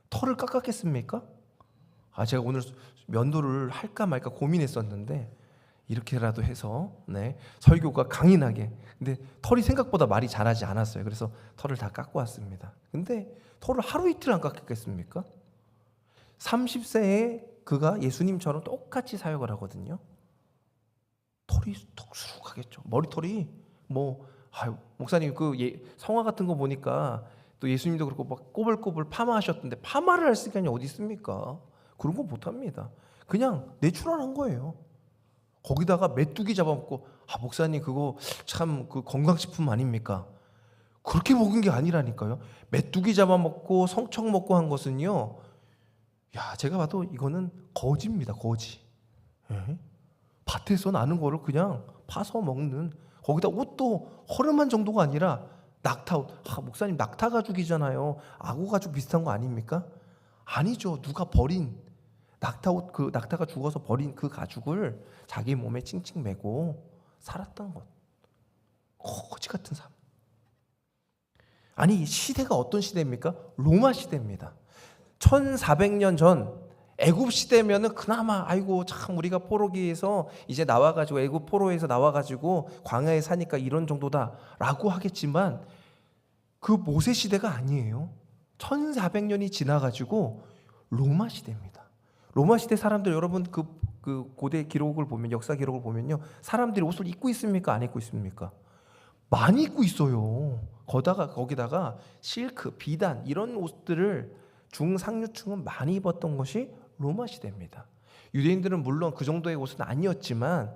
털을 깎았겠습니까? 제가 오늘 면도를 할까 말까 고민했었는데 이렇게라도 해서 설교가 강인하게. 근데 털이 생각보다 말이 자라지 않았어요. 그래서 털을 다 깎고 왔습니다. 근데 털을 하루 이틀 안 깎았겠습니까? 30세에 그가 예수님처럼 똑같이 사역을 하거든요. 털이 톡수룩하겠죠. 머리털이 목사님 성화 같은 거 보니까 또 예수님도 그렇고 막 꼬불꼬불 파마하셨던데 파마를 할 시간이 어디 있습니까? 그런 거 못합니다. 그냥 내추럴한 거예요. 거기다가 메뚜기 잡아먹고 목사님 그거 참 건강식품 아닙니까? 그렇게 먹은 게 아니라니까요. 메뚜기 잡아먹고 성청 먹고 한 것은요, 제가 봐도 이거는 거지입니다. 거지. 밭에서 나는 거를 그냥 파서 먹는, 거기다 옷도 허름한 정도가 아니라 낙타 옷. 목사님 낙타 가죽이잖아요. 악어 가죽 비슷한 거 아닙니까? 아니죠. 누가 버린 낙타 옷, 낙타가 죽어서 버린 그 가죽을 자기 몸에 칭칭 매고 살았던 것. 거지 같은 삶. 아니, 시대가 어떤 시대입니까? 로마 시대입니다. 1400년 전 애굽 시대면은 그나마 참 우리가 포로기에서 이제 나와가지고, 애굽 포로에서 나와가지고 광야에 사니까 이런 정도다라고 하겠지만 그 모세 시대가 아니에요. 1400년이 지나가지고 로마 시대입니다. 로마 시대 사람들, 여러분 그 고대 기록을 보면, 역사 기록을 보면요, 사람들이 옷을 입고 있습니까? 안 입고 있습니까? 많이 입고 있어요. 거기다가 실크, 비단 이런 옷들을 중상류층은 많이 입었던 것이 로마 시대입니다. 유대인들은 물론 그 정도의 옷은 아니었지만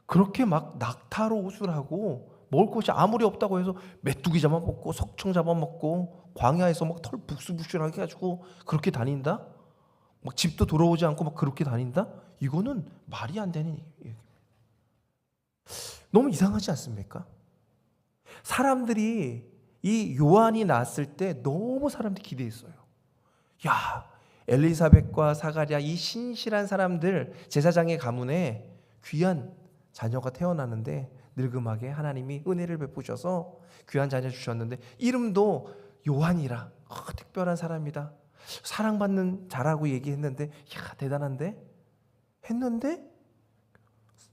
그렇게 막 낙타로 옷을 하고 먹을 것이 아무리 없다고 해서 메뚜기 잡아먹고 석청 잡아먹고 광야에서 막 털 북실북실하게 해가지고 그렇게 다닌다? 막 집도 돌아오지 않고 막 그렇게 다닌다? 이거는 말이 안 되는 얘기입니다. 너무 이상하지 않습니까? 사람들이 이 요한이 나왔을 때 너무 사람들이 기대했어요. 야, 엘리사벳과 사가랴 이 신실한 사람들, 제사장의 가문에 귀한 자녀가 태어나는데 늙음하게 하나님이 은혜를 베푸셔서 귀한 자녀 주셨는데 이름도 요한이라, 특별한 사람이다, 사랑받는 자라고 얘기했는데, 야, 대단한데? 했는데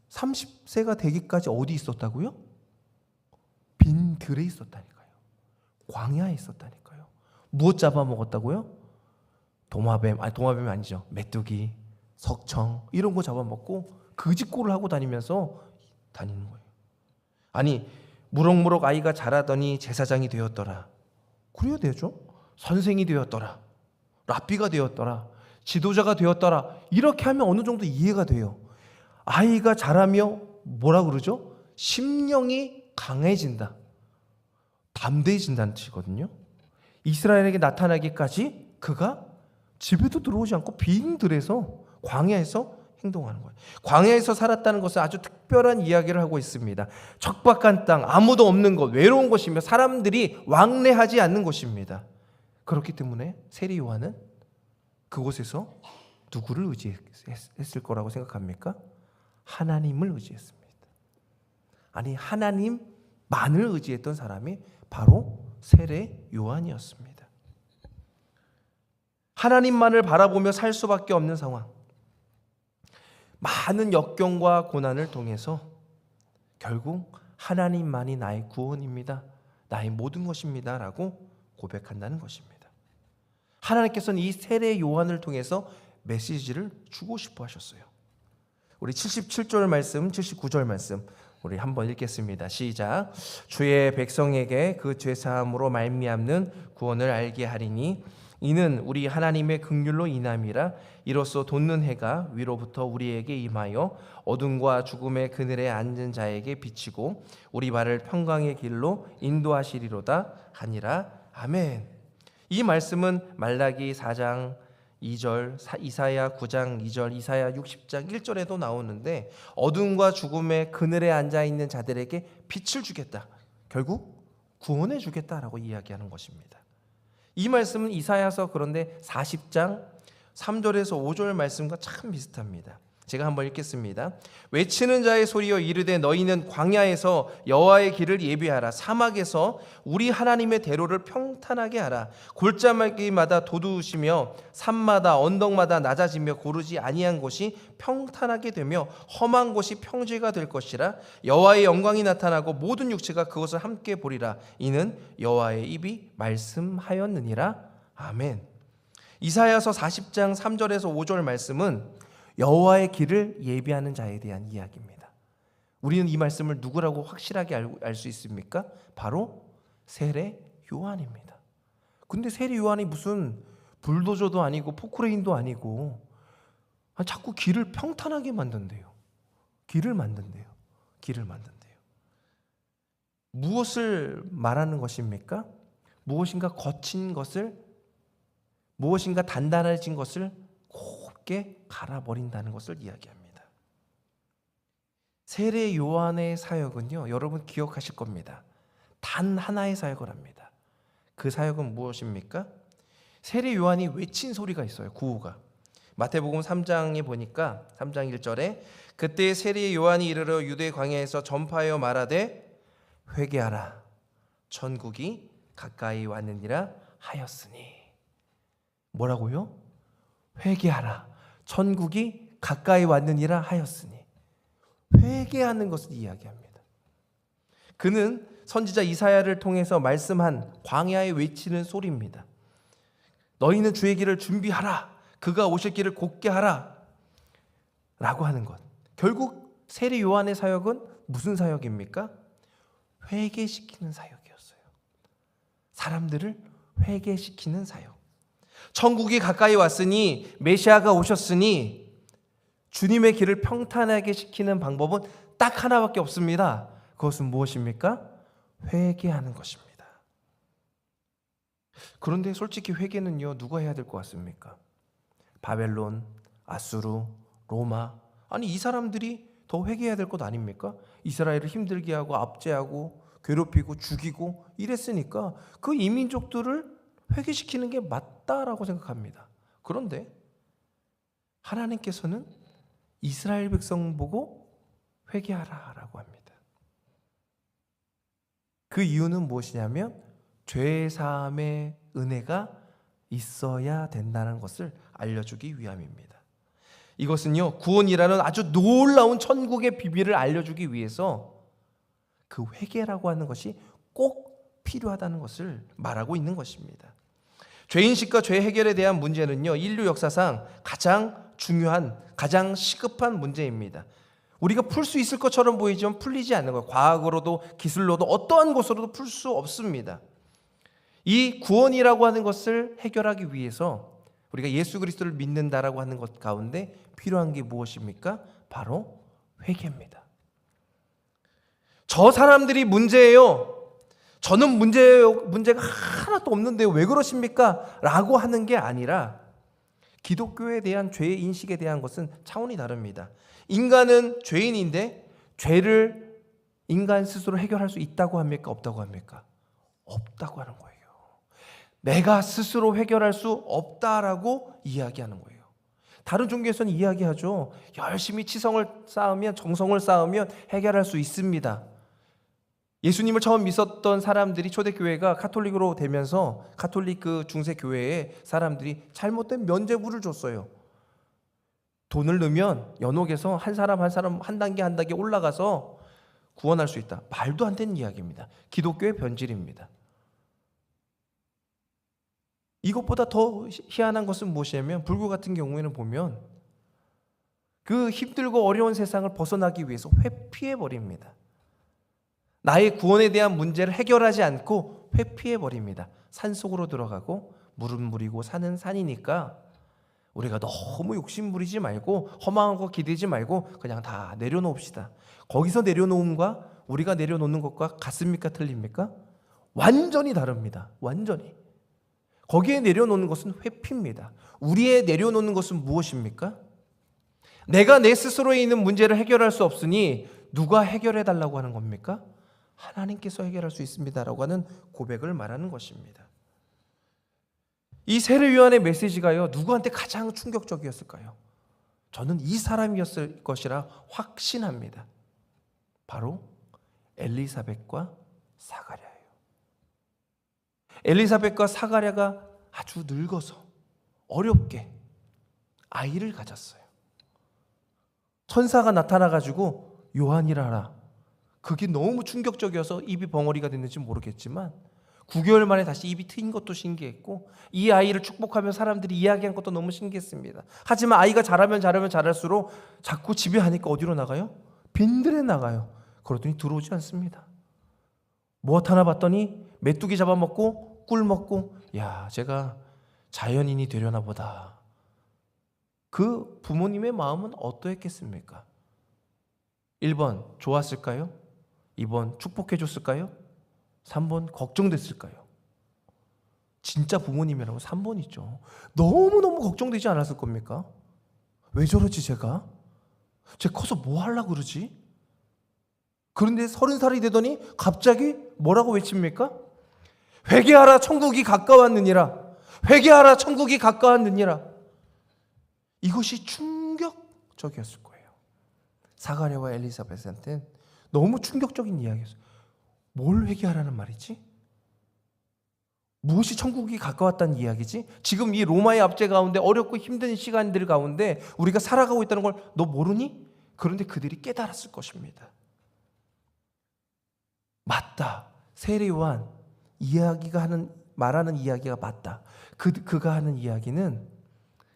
30세가 되기까지 어디 있었다고요? 빈 들에 있었다니까요. 광야에 있었다니까요. 무엇 잡아먹었다고요? 도마뱀이 아니죠. 메뚜기, 석청 이런 거 잡아먹고 그짓골을 하고 다니면서 다니는 거예요. 아니, 무럭무럭 아이가 자라더니 제사장이 되었더라. 그래야 되죠. 선생이 되었더라. 랍비가 되었더라. 지도자가 되었더라. 이렇게 하면 어느 정도 이해가 돼요. 아이가 자라며 뭐라 그러죠? 심령이 강해진다, 담대해진다는 뜻이거든요. 이스라엘에게 나타나기까지 그가 집에도 들어오지 않고 빈 들에서 광야에서 행동하는 거예요. 광야에서 살았다는 것은 아주 특별한 이야기를 하고 있습니다. 척박한 땅, 아무도 없는 곳, 외로운 곳이며 사람들이 왕래하지 않는 곳입니다. 그렇기 때문에 세리 요한은 그곳에서 누구를 의지했을 거라고 생각합니까? 하나님을 의지했습니다. 아니, 하나님만을 의지했던 사람이 바로 세례 요한이었습니다. 하나님만을 바라보며 살 수밖에 없는 상황, 많은 역경과 고난을 통해서 결국 하나님만이 나의 구원입니다, 나의 모든 것입니다 라고 고백한다는 것입니다. 하나님께서는 이 세례 요한을 통해서 메시지를 주고 싶어 하셨어요. 우리 77절 말씀, 79절 말씀 우리 한번 읽겠습니다. 시작. 주의 백성에게 그 죄사함으로 말미암는 구원을 알게 하리니 이는 우리 하나님의 긍휼로 인함이라. 이로써 돋는 해가 위로부터 우리에게 임하여 어둠과 죽음의 그늘에 앉은 자에게 비치고 우리 발을 평강의 길로 인도하시리로다 하니라. 아멘. 이 말씀은 말라기 4장 2절, 이사야 9장 2절, 이사야 60장 1절에도 나오는데 어둠과 죽음의 그늘에 앉아있는 자들에게 빛을 주겠다, 결국 구원해 주겠다라고 이야기하는 것입니다. 이 말씀은 이사야서 그런데 40장 3절에서 5절 말씀과 참 비슷합니다. 제가 한번 읽겠습니다. 외치는 자의 소리여 이르되 너희는 광야에서 여호와의 길을 예비하라. 사막에서 우리 하나님의 대로를 평탄하게 하라. 골짜기마다 돋우시며 산마다 언덕마다 낮아지며 고르지 아니한 곳이 평탄하게 되며 험한 곳이 평지가 될 것이라. 여호와의 영광이 나타나고 모든 육체가 그것을 함께 보리라. 이는 여호와의 입이 말씀하였느니라. 아멘. 이사야서 40장 3절에서 5절 말씀은 여호와의 길을 예비하는 자에 대한 이야기입니다. 우리는 이 말씀을 누구라고 확실하게 알 수 있습니까? 바로 세례 요한입니다. 근데 세례 요한이 무슨 불도저도 아니고 포크레인도 아니고 자꾸 길을 평탄하게 만든대요. 길을 만든대요. 무엇을 말하는 것입니까? 무엇인가 거친 것을, 무엇인가 단단해진 것을 곱게 갈아버린다는 것을 이야기합니다. 세례 요한의 사역은요, 여러분 기억하실 겁니다. 단 하나의 사역을 합니다. 그 사역은 무엇입니까? 세례 요한이 외친 소리가 있어요. 구호가. 마태복음 3장에 보니까 3장 1절에 그때 세례 요한이 이르러 유대 광야에서 전파하여 말하되 회개하라, 천국이 가까이 왔느니라 하였으니. 뭐라고요? 회개하라, 천국이 가까이 왔느니라 하였으니. 회개하는 것을 이야기합니다. 그는 선지자 이사야를 통해서 말씀한 광야에 외치는 소리입니다. 너희는 주의 길을 준비하라, 그가 오실 길을 곧게 하라. 라고 하는 것. 결국 세례 요한의 사역은 무슨 사역입니까? 회개시키는 사역이었어요. 사람들을 회개시키는 사역. 천국이 가까이 왔으니, 메시아가 오셨으니 주님의 길을 평탄하게 시키는 방법은 딱 하나밖에 없습니다. 그것은 무엇입니까? 회개하는 것입니다. 그런데 솔직히 회개는요, 누가 해야 될 것 같습니까? 바벨론, 아수르, 로마, 아니 이 사람들이 더 회개해야 될 것 아닙니까? 이스라엘을 힘들게 하고 압제하고 괴롭히고 죽이고 이랬으니까 그 이민족들을 회개시키는 게 맞다라고 생각합니다. 그런데 하나님께서는 이스라엘 백성 보고 회개하라라고 합니다. 그 이유는 무엇이냐면 죄사함의 은혜가 있어야 된다는 것을 알려주기 위함입니다. 이것은요, 구원이라는 아주 놀라운 천국의 비밀을 알려주기 위해서 그 회개라고 하는 것이 꼭 필요하다는 것을 말하고 있는 것입니다. 죄인식과 죄 해결에 대한 문제는요, 인류 역사상 가장 중요한, 가장 시급한 문제입니다. 우리가 풀 수 있을 것처럼 보이지만 풀리지 않는 거예요. 과학으로도 기술로도 어떠한 것으로도 풀 수 없습니다. 이 구원이라고 하는 것을 해결하기 위해서 우리가 예수 그리스도를 믿는다라고 하는 것 가운데 필요한 게 무엇입니까? 바로 회개입니다. 저 사람들이 문제예요. 저는 문제가 하나도 없는데 왜 그러십니까? 라고 하는 게 아니라 기독교에 대한 죄의 인식에 대한 것은 차원이 다릅니다. 인간은 죄인인데 죄를 인간 스스로 해결할 수 있다고 합니까? 없다고 합니까? 없다고 하는 거예요. 내가 스스로 해결할 수 없다라고 이야기하는 거예요. 다른 종교에서는 이야기하죠. 열심히 치성을 쌓으면, 정성을 쌓으면 해결할 수 있습니다. 예수님을 처음 믿었던 사람들이 초대교회가 카톨릭으로 되면서 카톨릭 그 중세교회에 사람들이 잘못된 면죄부를 줬어요. 돈을 넣으면 연옥에서 한 사람 한 단계 한 단계 올라가서 구원할 수 있다. 말도 안 되는 이야기입니다. 기독교의 변질입니다. 이것보다 더 희한한 것은 무엇이냐면 불교 같은 경우에는 보면 그 힘들고 어려운 세상을 벗어나기 위해서 회피해버립니다. 나의 구원에 대한 문제를 해결하지 않고 회피해버립니다. 산속으로 들어가고 물은 물이고 산은 산이니까 우리가 너무 욕심 부리지 말고 허망한 거 기대지 말고 그냥 다 내려놓읍시다. 거기서 내려놓음과 우리가 내려놓는 것과 같습니까? 틀립니까? 완전히 다릅니다. 완전히. 거기에 내려놓는 것은 회피입니다. 우리의 내려놓는 것은 무엇입니까? 내가 내 스스로에 있는 문제를 해결할 수 없으니 누가 해결해 달라고 하는 겁니까? 하나님께서 해결할 수 있습니다라고 하는 고백을 말하는 것입니다. 이 세례 요한의 메시지가요, 누구한테 가장 충격적이었을까요? 저는 이 사람이었을 것이라 확신합니다. 바로 엘리사벳과 사가랴예요. 엘리사벳과 사가랴가 아주 늙어서 어렵게 아이를 가졌어요. 천사가 나타나가지고 요한이라 하라. 그게 너무 충격적이어서 입이 벙어리가 됐는지 모르겠지만 9개월 만에 다시 입이 트인 것도 신기했고 이 아이를 축복하며 사람들이 이야기한 것도 너무 신기했습니다. 하지만 아이가 자라면 자랄수록 자꾸 집에 하니까 어디로 나가요? 빈들에 나가요. 그러더니 들어오지 않습니다. 무엇 하나 봤더니 메뚜기 잡아먹고 꿀 먹고 야, 제가 자연인이 되려나 보다. 그 부모님의 마음은 어떠했겠습니까? 1번 좋았을까요? 2번 축복해 줬을까요? 3번 걱정됐을까요? 진짜 부모님이라고 3번이죠. 너무너무 걱정되지 않았을 겁니까? 왜 저러지 제가? 쟤 커서 뭐 하려고 그러지? 그런데 30살이 되더니 갑자기 뭐라고 외칩니까? 회개하라 천국이 가까웠느니라. 회개하라 천국이 가까웠느니라. 이것이 충격적이었을 거예요. 사가랴와 엘리사벳한테는 너무 충격적인 이야기였어요. 뭘 회개하라는 말이지? 무엇이 천국이 가까웠다는 이야기지? 지금 이 로마의 압제 가운데 어렵고 힘든 시간들 가운데 우리가 살아가고 있다는 걸 너 모르니? 그런데 그들이 깨달았을 것입니다. 맞다. 세례 요한 말하는 이야기가 맞다. 그가 하는 이야기는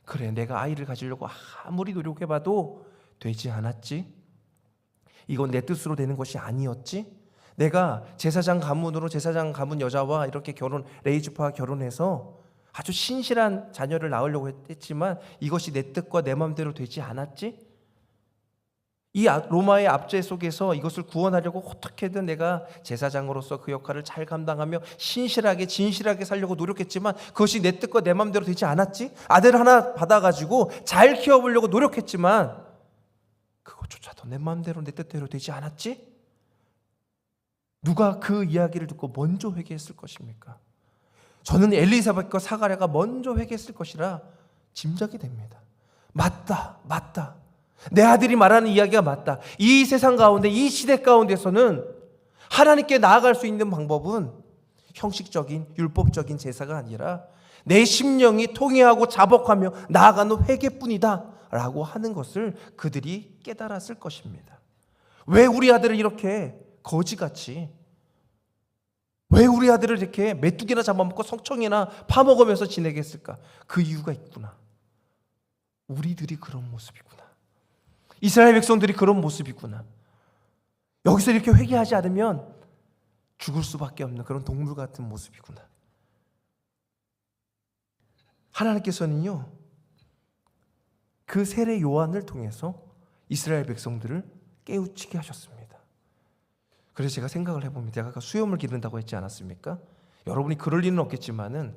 그래, 내가 아이를 가지려고 아무리 노력해봐도 되지 않았지? 이건 내 뜻으로 되는 것이 아니었지? 내가 제사장 가문으로 제사장 가문 여자와 이렇게 레이즈파와 결혼해서 아주 신실한 자녀를 낳으려고 했지만 이것이 내 뜻과 내 마음대로 되지 않았지? 이 로마의 압제 속에서 이것을 구원하려고 어떻게든 내가 제사장으로서 그 역할을 잘 감당하며 신실하게 진실하게 살려고 노력했지만 그것이 내 뜻과 내 마음대로 되지 않았지? 아들 하나 받아가지고 잘 키워보려고 노력했지만 그것조차도 내 마음대로 내 뜻대로 되지 않았지? 누가 그 이야기를 듣고 먼저 회개했을 것입니까? 저는 엘리사벳과 사가랴가 먼저 회개했을 것이라 짐작이 됩니다. 맞다. 내 아들이 말하는 이야기가 맞다. 이 세상 가운데, 이 시대 가운데서는 하나님께 나아갈 수 있는 방법은 형식적인 율법적인 제사가 아니라 내 심령이 통회하고 자복하며 나아가는 회개뿐이다 라고 하는 것을 그들이 깨달았을 것입니다. 왜 우리 아들을 이렇게 거지같이, 왜 우리 아들을 이렇게 메뚜기나 잡아먹고 성청이나 파먹으면서 지내게 했을까? 그 이유가 있구나. 우리들이 그런 모습이구나. 이스라엘 백성들이 그런 모습이구나. 여기서 이렇게 회개하지 않으면 죽을 수밖에 없는 그런 동물 같은 모습이구나. 하나님께서는요, 그 세례 요한을 통해서 이스라엘 백성들을 깨우치게 하셨습니다. 그래서 제가 생각을 해봅니다. 제가 아까 수염을 기른다고 했지 않았습니까? 여러분이 그럴 리는 없겠지만은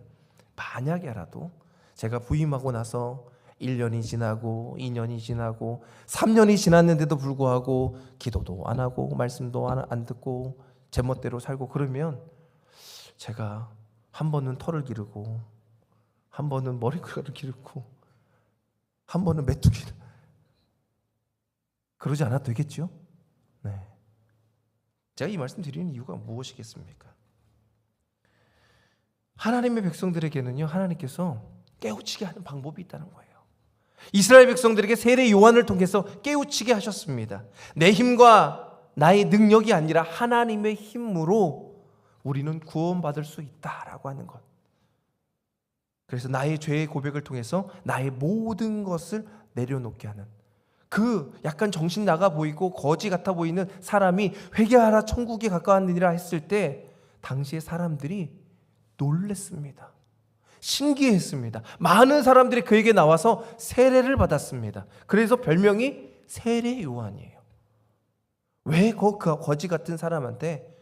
만약에라도 제가 부임하고 나서 1년이 지나고 2년이 지나고 3년이 지났는데도 불구하고 기도도 안 하고 말씀도 안 듣고 제멋대로 살고 그러면 제가 한 번은 털을 기르고 한 번은 머리카락을 기르고 한 번은 메뚜기를 그러지 않아도 되겠죠? 네. 제가 이 말씀 드리는 이유가 무엇이겠습니까? 하나님의 백성들에게는요, 하나님께서 깨우치게 하는 방법이 있다는 거예요. 이스라엘 백성들에게 세례 요한을 통해서 깨우치게 하셨습니다. 내 힘과 나의 능력이 아니라 하나님의 힘으로 우리는 구원받을 수 있다라고 하는 것. 그래서 나의 죄의 고백을 통해서 나의 모든 것을 내려놓게 하는, 그 약간 정신 나가 보이고 거지 같아 보이는 사람이 회개하라 천국에 가까웠느니라 했을 때 당시의 사람들이 놀랬습니다. 신기했습니다. 많은 사람들이 그에게 나와서 세례를 받았습니다. 그래서 별명이 세례 요한이에요. 왜 그 거지 같은 사람한테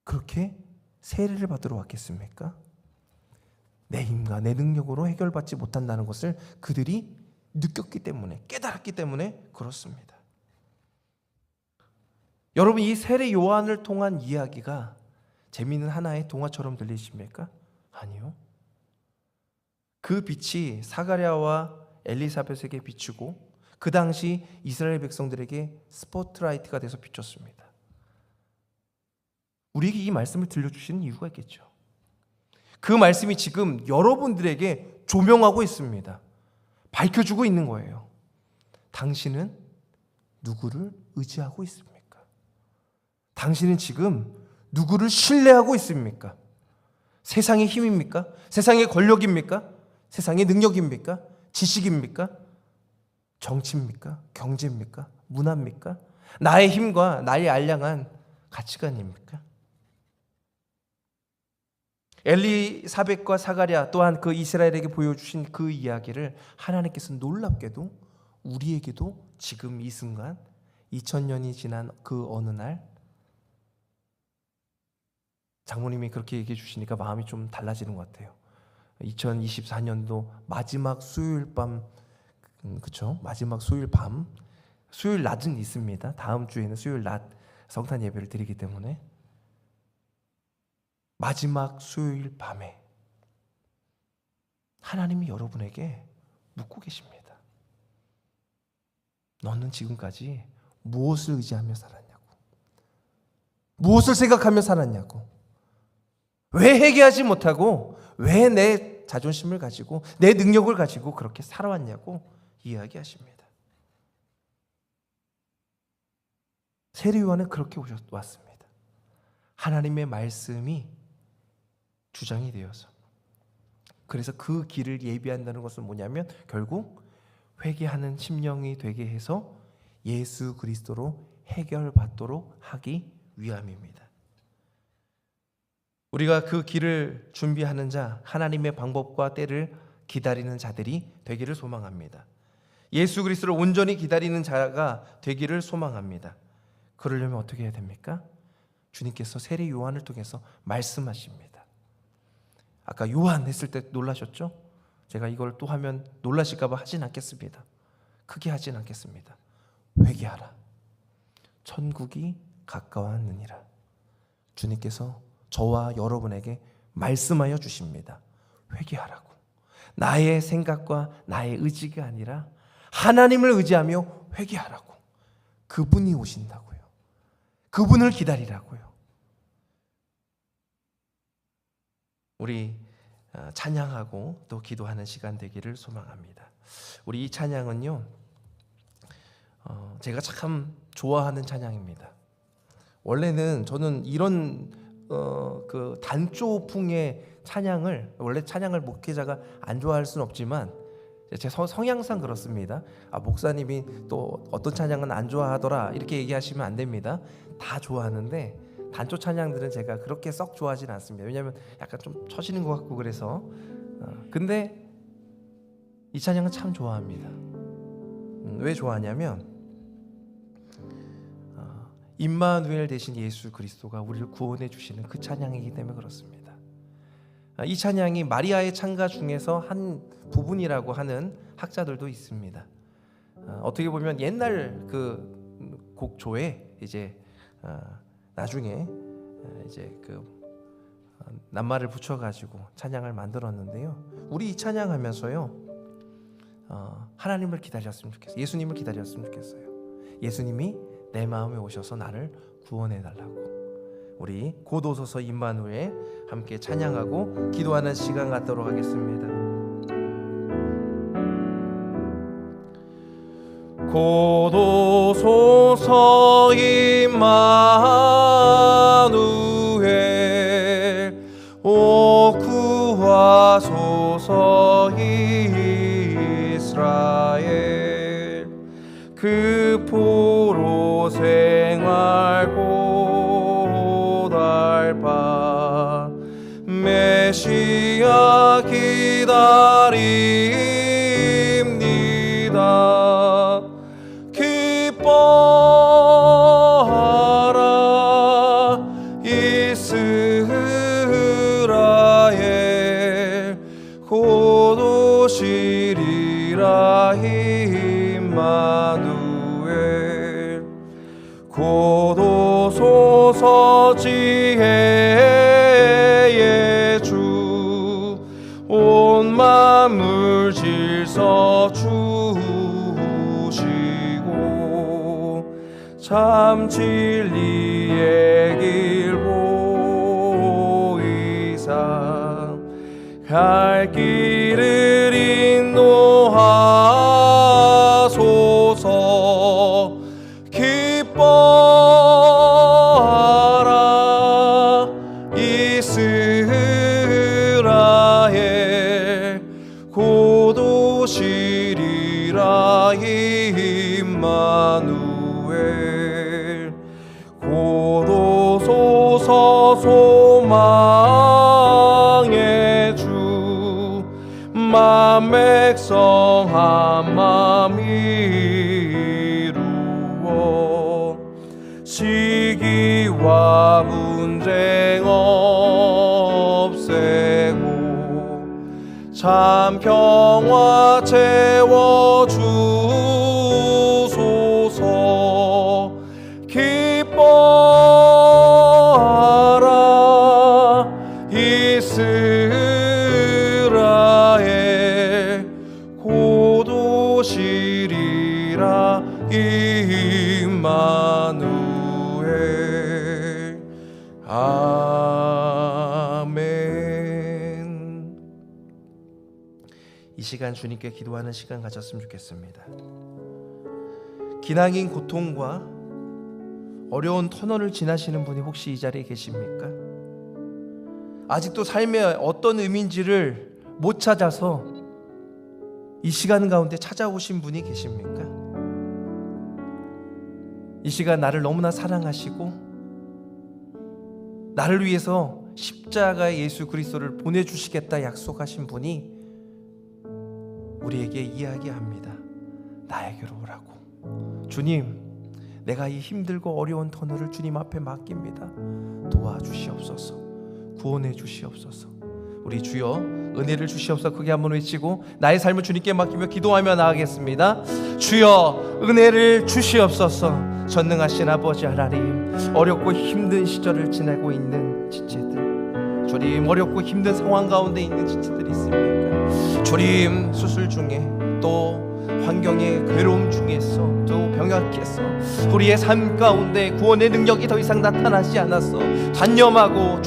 그렇게 세례를 받으러 왔겠습니까? 내 힘과 내 능력으로 해결받지 못한다는 것을 그들이 느꼈기 때문에, 깨달았기 때문에 그렇습니다. 여러분, 이 세례 요한을 통한 이야기가 재미있는 하나의 동화처럼 들리십니까? 아니요. 그 빛이 사가랴와 엘리사벳에게 비추고 그 당시 이스라엘 백성들에게 스포트라이트가 돼서 비췄습니다. 우리에게 이 말씀을 들려주시는 이유가 있겠죠. 그 말씀이 지금 여러분들에게 조명하고 있습니다. 밝혀주고 있는 거예요. 당신은 누구를 의지하고 있습니까? 당신은 지금 누구를 신뢰하고 있습니까? 세상의 힘입니까? 세상의 권력입니까? 세상의 능력입니까? 지식입니까? 정치입니까? 경제입니까? 문화입니까? 나의 힘과 나의 알량한 가치관입니까? 엘리사벳과 사가랴 또한 그 이스라엘에게 보여주신 그 이야기를 하나님께서 놀랍게도 우리에게도 지금 이 순간 2000년이 지난 그 어느 날 장모님이 그렇게 얘기해 주시니까 마음이 좀 달라지는 것 같아요. 2024년도 마지막 수요일 밤, 그렇죠? 마지막 수요일 밤, 수요일 낮은 있습니다. 다음 주에는 수요일 낮 성탄 예배를 드리기 때문에 마지막 수요일 밤에 하나님이 여러분에게 묻고 계십니다. 너는 지금까지 무엇을 의지하며 살았냐고, 무엇을 생각하며 살았냐고, 왜 회개하지 못하고 왜 내 자존심을 가지고 내 능력을 가지고 그렇게 살아왔냐고 이야기하십니다. 세례 요한은 그렇게 왔습니다. 하나님의 말씀이 주장이 되어서, 그래서 그 길을 예비한다는 것은 뭐냐면 결국 회개하는 심령이 되게 해서 예수 그리스도로 해결받도록 하기 위함입니다. 우리가 그 길을 준비하는 자, 하나님의 방법과 때를 기다리는 자들이 되기를 소망합니다. 예수 그리스도를 온전히 기다리는 자가 되기를 소망합니다. 그러려면 어떻게 해야 됩니까? 주님께서 세례 요한을 통해서 말씀하십니다. 아까 요한 했을 때 놀라셨죠? 제가 이걸 또 하면 놀라실까 봐 하진 않겠습니다. 크게 하진 않겠습니다. 회개하라. 천국이 가까웠느니라. 주님께서 저와 여러분에게 말씀하여 주십니다. 회개하라고. 나의 생각과 나의 의지가 아니라 하나님을 의지하며 회개하라고. 그분이 오신다고요. 그분을 기다리라고요. 우리 찬양하고 또 기도하는 시간 되기를 소망합니다. 우리 이 찬양은요, 제가 참 좋아하는 찬양입니다. 원래는 저는 이런 그 단조풍의 찬양을, 원래 찬양을 목회자가 안 좋아할 수는 없지만 제 성향상 그렇습니다. 목사님이 또 어떤 찬양은 안 좋아하더라 이렇게 얘기하시면 안 됩니다. 다 좋아하는데 단조 찬양들은 제가 그렇게 썩 좋아하지는 않습니다. 왜냐하면 약간 좀 처지는 것 같고 그래서. 근데 이 찬양은 참 좋아합니다. 왜 좋아하냐면 임마누엘 대신 예수 그리스도가 우리를 구원해 주시는 그 찬양이기 때문에 그렇습니다. 이 찬양이 마리아의 찬가 중에서 한 부분이라고 하는 학자들도 있습니다. 어떻게 보면 옛날 그 곡조에 이제 나중에 이제 그 낱말을 붙여가지고 찬양을 만들었는데요. 우리 이 찬양하면서요, 하나님을 기다렸으면 좋겠어요. 예수님을 기다렸으면 좋겠어요. 예수님이 내 마음에 오셔서 나를 구원해 달라고. 우리 곧 오소서 임마누엘 함께 찬양하고 기도하는 시간 갖도록 하겠습니다. 곧 오소서 임마누엘 오 구하소서 이스라엘 그 포로 생활 고달파 메시아 기다립니다. 기뻐하라 이스라엘 곧 오시리라 임마누엘 곧 오소서 지혜의 주 온 만물 질서 주시고 참 진리의 길 보이사 갈 길을 인도하소서. 기뻐하라 이스라엘 곧 오시리라 임마누엘 곧 오소서 소망의 주 만 백성 한 마음 이루어 시기와 분쟁 없애고 참 평화 채워주소서. 기뻐하라 이스라엘 곧 오시리라 임마누엘. 아멘. 이 시간 주님께 기도하는 시간 가졌으면 좋겠습니다. 기나긴 고통과 어려운 터널을 지나시는 분이 혹시 이 자리에 계십니까? 아직도 삶의 어떤 의미인지를 못 찾아서 이 시간 가운데 찾아오신 분이 계십니까? 이 시간 나를 너무나 사랑하시고 나를 위해서 십자가의 예수 그리스도를 보내주시겠다 약속하신 분이 우리에게 이야기합니다. 나에게로 오라고. 주님, 내가 이 힘들고 어려운 터널을 주님 앞에 맡깁니다. 도와주시옵소서. 구원해 주시옵소서. 우리 주여 은혜를 주시옵소서. 크게 한번 외치고 나의 삶을 주님께 맡기며 기도하며 나아가겠습니다. 주여 은혜를 주시옵소서. 전능하신 아버지 하나님, 어렵고 힘든 시절을 지내고 있는 지체들, 주님 어렵고 힘든 상황 가운데 있는 지체들이 있습니까? 주님 수술 중에 또 환경의 괴로움 중에서 또 병약해서 우리의 삶 가운데 구원의 능력이 더 이상 나타나지 않았어. 단념하고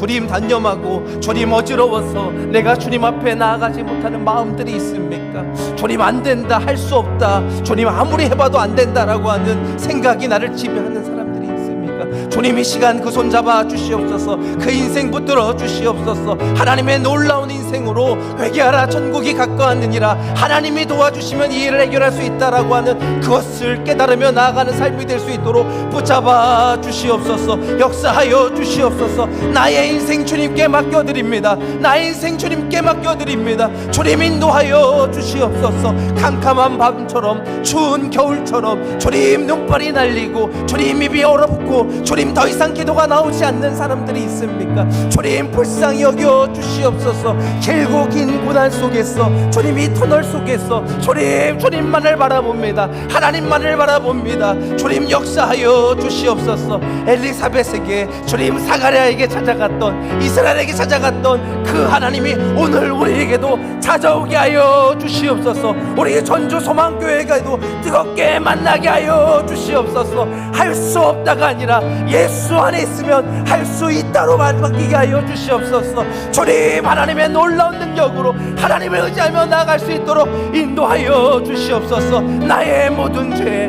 주님 어지러워서 내가 주님 앞에 나아가지 못하는 마음들이 있습니까? 주님 안 된다, 할 수 없다, 주님 아무리 해봐도 안 된다라고 하는 생각이 나를 지배하는 사람들이 있습니까? 주님 이 시간 그 손 잡아 주시옵소서. 그 인생 붙들어 주시옵소서. 하나님의 놀라운 인생으로 회개하라, 천국이 가까웠느니라. 하나님이 도와주시면 이 일을 해결할 수 있다라고 하는 그것을 깨달으며 나아가는 삶이 될 수 있도록 붙잡아 주시옵소서. 역사하여 주시옵소서. 나의 인생 주님께 맡겨드립니다. 나의 인생 주님께 맡겨드립니다. 주님 인도하여 주시옵소서. 캄캄한 밤처럼 추운 겨울처럼 주님 눈발이 날리고 주님 입이 얼어붙고 주님 더 이상 기도가 나오지 않는 사람들이 있습니까? 주님 불쌍히 여겨 주시옵소서. 길고 긴 고난 속에서 주님 이 터널 속에서 주님만을 바라봅니다. 하나님만을 바라봅니다. 주님 역사하여 주시옵소서. 엘리사벳에게 주님 사가랴에게 찾아갔던, 이스라엘에게 찾아갔던 그 하나님이 오늘 우리에게도 찾아오게 하여 주시옵소서. 우리 전주 소망교회가도 뜨겁게 만나게 하여 주시옵소서. 할 수 없다가 아니라 예수 안에 있으면 할 수 있다로 바뀌게 하여 주시옵소서. 주님 하나님의 놀라운 능력으로 하나님을 의지하며 나아갈 수 있도록 인도하여 주시옵소서. 나의 모든 죄,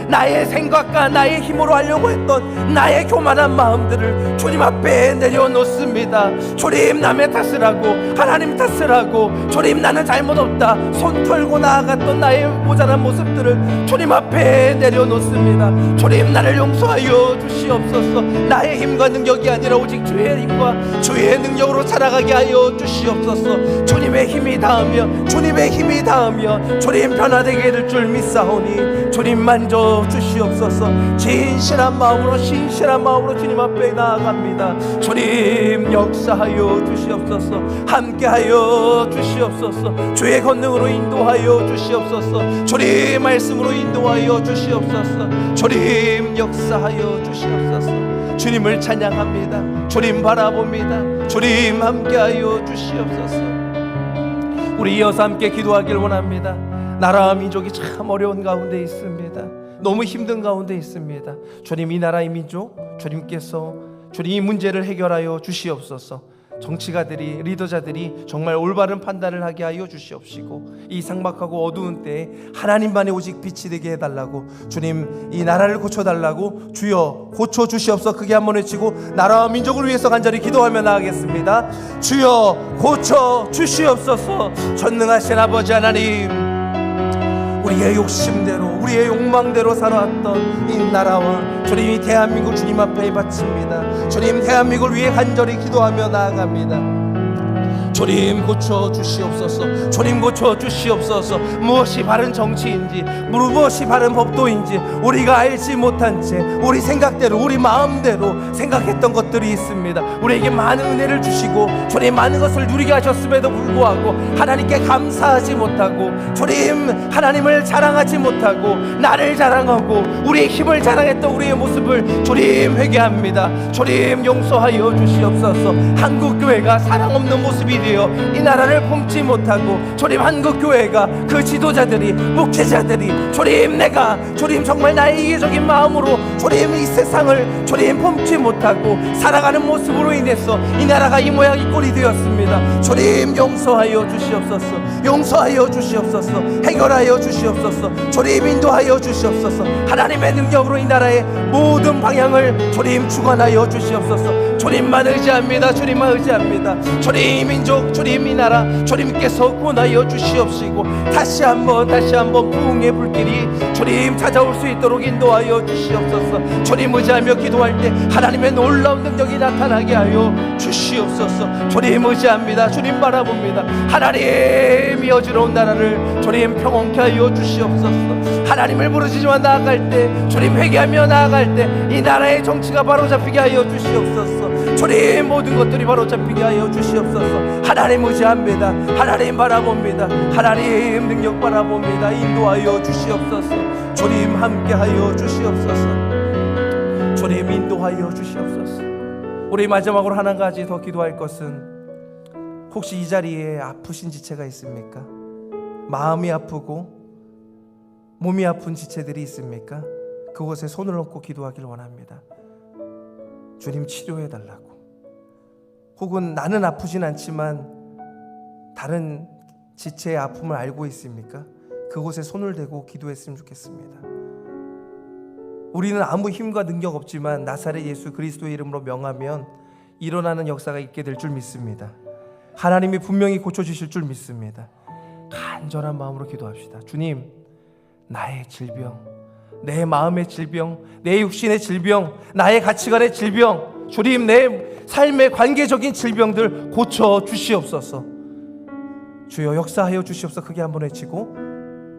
나의 생각과 나의 힘으로 하려고 했던 나의 교만한 마음들을 주님 앞에 내려놓습니다. 주님 남의 탓을 하고 하나님 탓을 하고 주님 나는 잘못 없다 손 털고 나아갔던 나의 모자란 모습들을 주님 앞에 내려놓습니다. 주님 나를 용서하여 주시옵소서. 나의 힘과 능력이 아니라 오직 주의 힘과 주의 능력으로 살아가게 하여 주시옵소서. 주님의 힘이 닿으며 주님 변화되게 될 줄 믿사오니 주님 만져 주시옵소서. 신실한 마음으로 주님 앞에 나아갑니다. 주님 역사하여 주시옵소서. 함께하여 주시옵소서. 주의 권능으로 인도하여 주시옵소서. 주님 말씀으로 인도하여 주시옵소서. 주님 역사하여 주시옵소서. 주님을 찬양합니다. 주님 바라봅니다. 주님 함께하여 주시옵소서. 우리 이어서 함께 기도하길 원합니다. 나라와 민족이 참 어려운 가운데 있습니다. 너무 힘든 가운데 있습니다. 주님 이 나라의 민족 주님께서 주님 이 문제를 해결하여 주시옵소서. 정치가들이 리더자들이 정말 올바른 판단을 하게 하여 주시옵시고 이 삭막하고 어두운 때에 하나님만이 오직 빛이 되게 해달라고 주님 이 나라를 고쳐달라고 주여 고쳐주시옵소서. 크게 한번 외치고 나라와 민족을 위해서 간절히 기도하며 나아가겠습니다. 주여 고쳐주시옵소서. 전능하신 아버지 하나님, 우리의 욕심대로 우리의 욕망대로 살아왔던 이 나라와 주님 이 대한민국 주님 앞에 바칩니다. 주님 대한민국을 위해 간절히 기도하며 나아갑니다. 주님 고쳐주시옵소서. 주님 고쳐주시옵소서. 무엇이 바른 정치인지 무엇이 바른 법도인지 우리가 알지 못한 채 우리 생각대로 우리 마음대로 생각했던 것들이 있습니다. 우리에게 많은 은혜를 주시고 주님 많은 것을 누리게 하셨음에도 불구하고 하나님께 감사하지 못하고 주님 하나님을 자랑하지 못하고 나를 자랑하고 우리의 힘을 자랑했던 우리의 모습을 주님 회개합니다. 주님 용서하여 주시옵소서. 한국교회가 사랑 없는 모습이 되어 이 나라를 품지 못하고 주님 한국교회가 그 지도자들이 목회자들이 주님 정말 나의 이기적인 마음으로 주님 이 세상을 주님 품지 못하고 살아가는 모습으로 인해서 이 나라가 이 모양 이 꼴이 되었습니다. 주님 용서하여 주시옵소서. 용서하여 주시옵소서. 해결하여 주시옵소서. 주님 인도하여 주시옵소서. 하나님의 능력으로 이 나라의 모든 방향을 주님 주관하여 주시옵소서. 주님만 의지합니다. 주님만 의지합니다. 주님 민족, 주님 이 나라, 주님께서 구원하여 주시옵시고 다시 한번 부흥의 불길이 주님 찾아올 수 있도록 인도하여 주시옵소서. 주님 의지하며 기도할 때 하나님의 놀라운 능력이 나타나게 하여 주시옵소서. 주님 의지합니다. 주님 바라봅니다. 하나님이 어지러운 나라를 주님 평온케 하여 주시옵소서. 하나님을 부르짖으며 나아갈 때, 주님 회개하며 나아갈 때 이 나라의 정치가 바로 잡히게 하여 주시옵소서. 주님 모든 것들이 바로 잡히게 하여 주시옵소서. 하나님 의지합니다. 하나님 바라봅니다. 하나님 능력 바라봅니다. 인도하여 주시옵소서. 주님 함께하여 주시옵소서. 주님 인도하여 주시옵소서. 우리 마지막으로 한 가지 더 기도할 것은, 혹시 이 자리에 아프신 지체가 있습니까? 마음이 아프고 몸이 아픈 지체들이 있습니까? 그곳에 손을 얹고 기도하길 원합니다. 주님 치료해달라고. 혹은 나는 아프진 않지만 다른 지체의 아픔을 알고 있습니까? 그곳에 손을 대고 기도했으면 좋겠습니다. 우리는 아무 힘과 능력 없지만 나사렛 예수 그리스도의 이름으로 명하면 일어나는 역사가 있게 될 줄 믿습니다. 하나님이 분명히 고쳐주실 줄 믿습니다. 간절한 마음으로 기도합시다. 주님, 나의 질병, 내 마음의 질병, 내 육신의 질병, 나의 가치관의 질병, 주님 내 삶의 관계적인 질병들 고쳐 주시옵소서. 주여 역사하여 주시옵소서. 크게 한번 외치고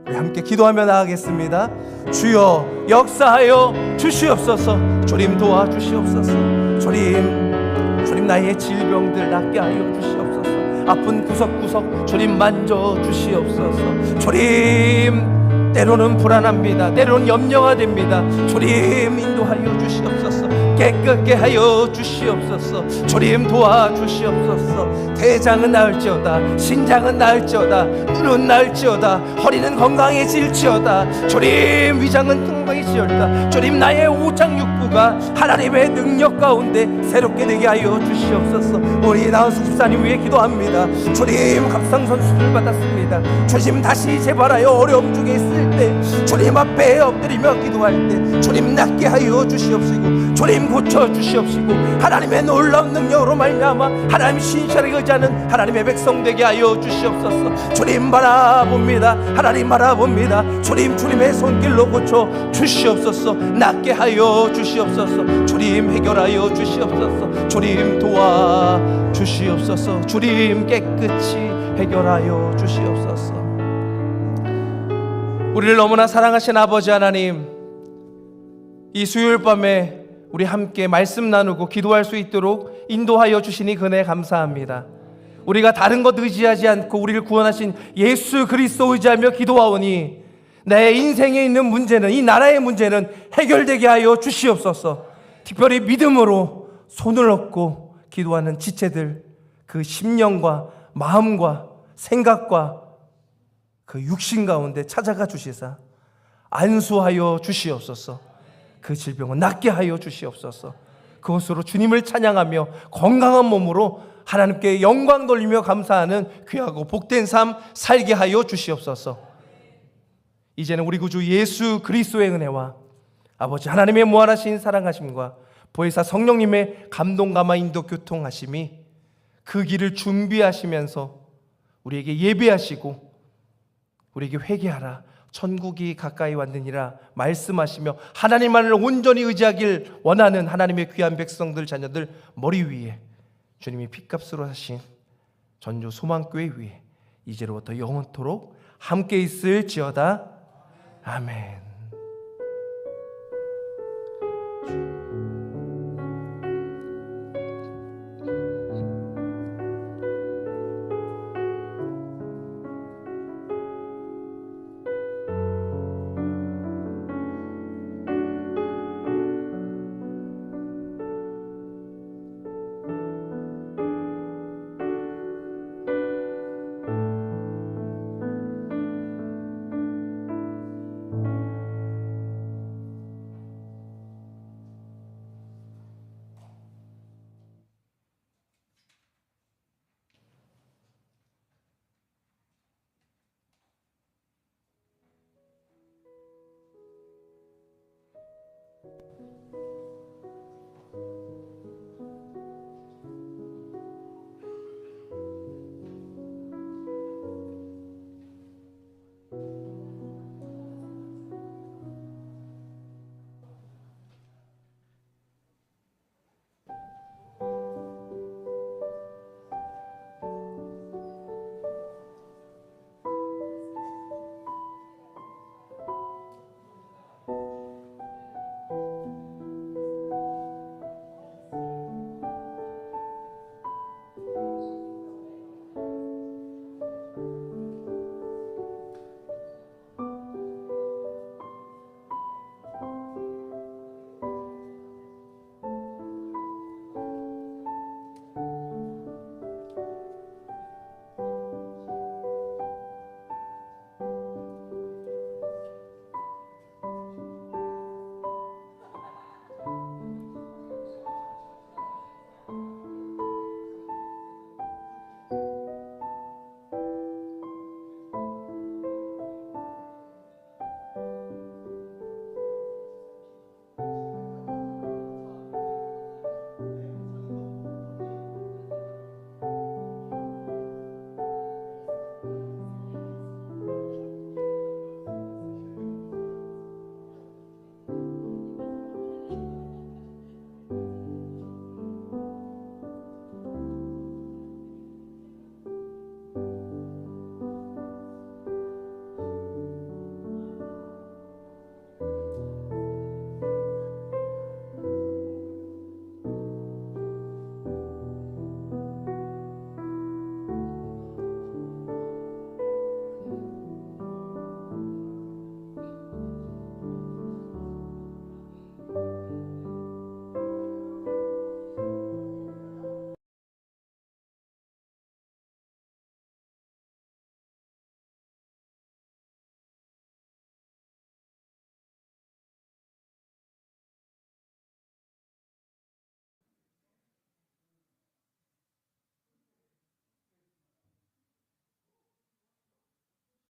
우리 함께 기도하며 나아가겠습니다. 주여 역사하여 주시옵소서. 주님 도와주시옵소서. 주님 나의 질병들 낫게 하여 주시옵소서. 아픈 구석구석 주님 만져 주시옵소서. 주님 때로는 불안합니다. 때로는 염려가 됩니다. 주님 인도하여 주시옵소서. 깨끗게 하여 주시옵소서. 주님 도와주시옵소서. 대장은 나을지어다, 신장은 나을지어다, 눈은 나을지어다, 허리는 건강해질지어다, 주님 위장은 건강해질지어다. 주님 나의 오장육부가 하나님의 능력 가운데 새롭게 되게 하여 주시옵소서. 우리 나은수 집사님 위해 기도합니다. 주님 갑상선수술 받았습니다. 주님 다시 재발하여 어려움 중에 있을 때 주님 앞에 엎드리며 기도할 때 주님 낫게 하여 주시옵시고 주님 고쳐 주시옵시고 하나님의 놀라운 능력으로 말미암아 하나님 신실하게 의지하는 하나님의 백성 되게 하여 주시옵소서. 주님 바라봅니다. 하나님 바라봅니다. 주님의 손길로 고쳐 주시옵소서. 낫게 하여 주시옵소서. 주님 해결하여 주시옵소서. 주님 도와 주시옵소서. 주님 깨끗이 해결하여 주시옵소서. 우리를 너무나 사랑하신 아버지 하나님, 이 수요일 밤에 우리 함께 말씀 나누고 기도할 수 있도록 인도하여 주시니 그네 감사합니다. 우리가 다른 것 의지하지 않고 우리를 구원하신 예수 그리스도 의지하며 기도하오니 내 인생에 있는 문제는, 이 나라의 문제는 해결되게 하여 주시옵소서. 특별히 믿음으로 손을 얹고 기도하는 지체들, 그 심령과 마음과 생각과 그 육신 가운데 찾아가 주시사 안수하여 주시옵소서. 그 질병을 낫게 하여 주시옵소서. 그것으로 주님을 찬양하며 건강한 몸으로 하나님께 영광 돌리며 감사하는 귀하고 복된 삶 살게 하여 주시옵소서. 이제는 우리 구주 예수 그리스도의 은혜와 아버지 하나님의 무한하신 사랑하심과 보혜사 성령님의 감동 감화 인도 교통하심이 그 길을 준비하시면서 우리에게 예배하시고 우리에게 회개하라, 천국이 가까이 왔느니라 말씀하시며 하나님만을 온전히 의지하길 원하는 하나님의 귀한 백성들, 자녀들 머리 위에 주님이 핏값으로 하신 전주 소망교회 위에 이제로부터 영원토록 함께 있을지어다. 아멘.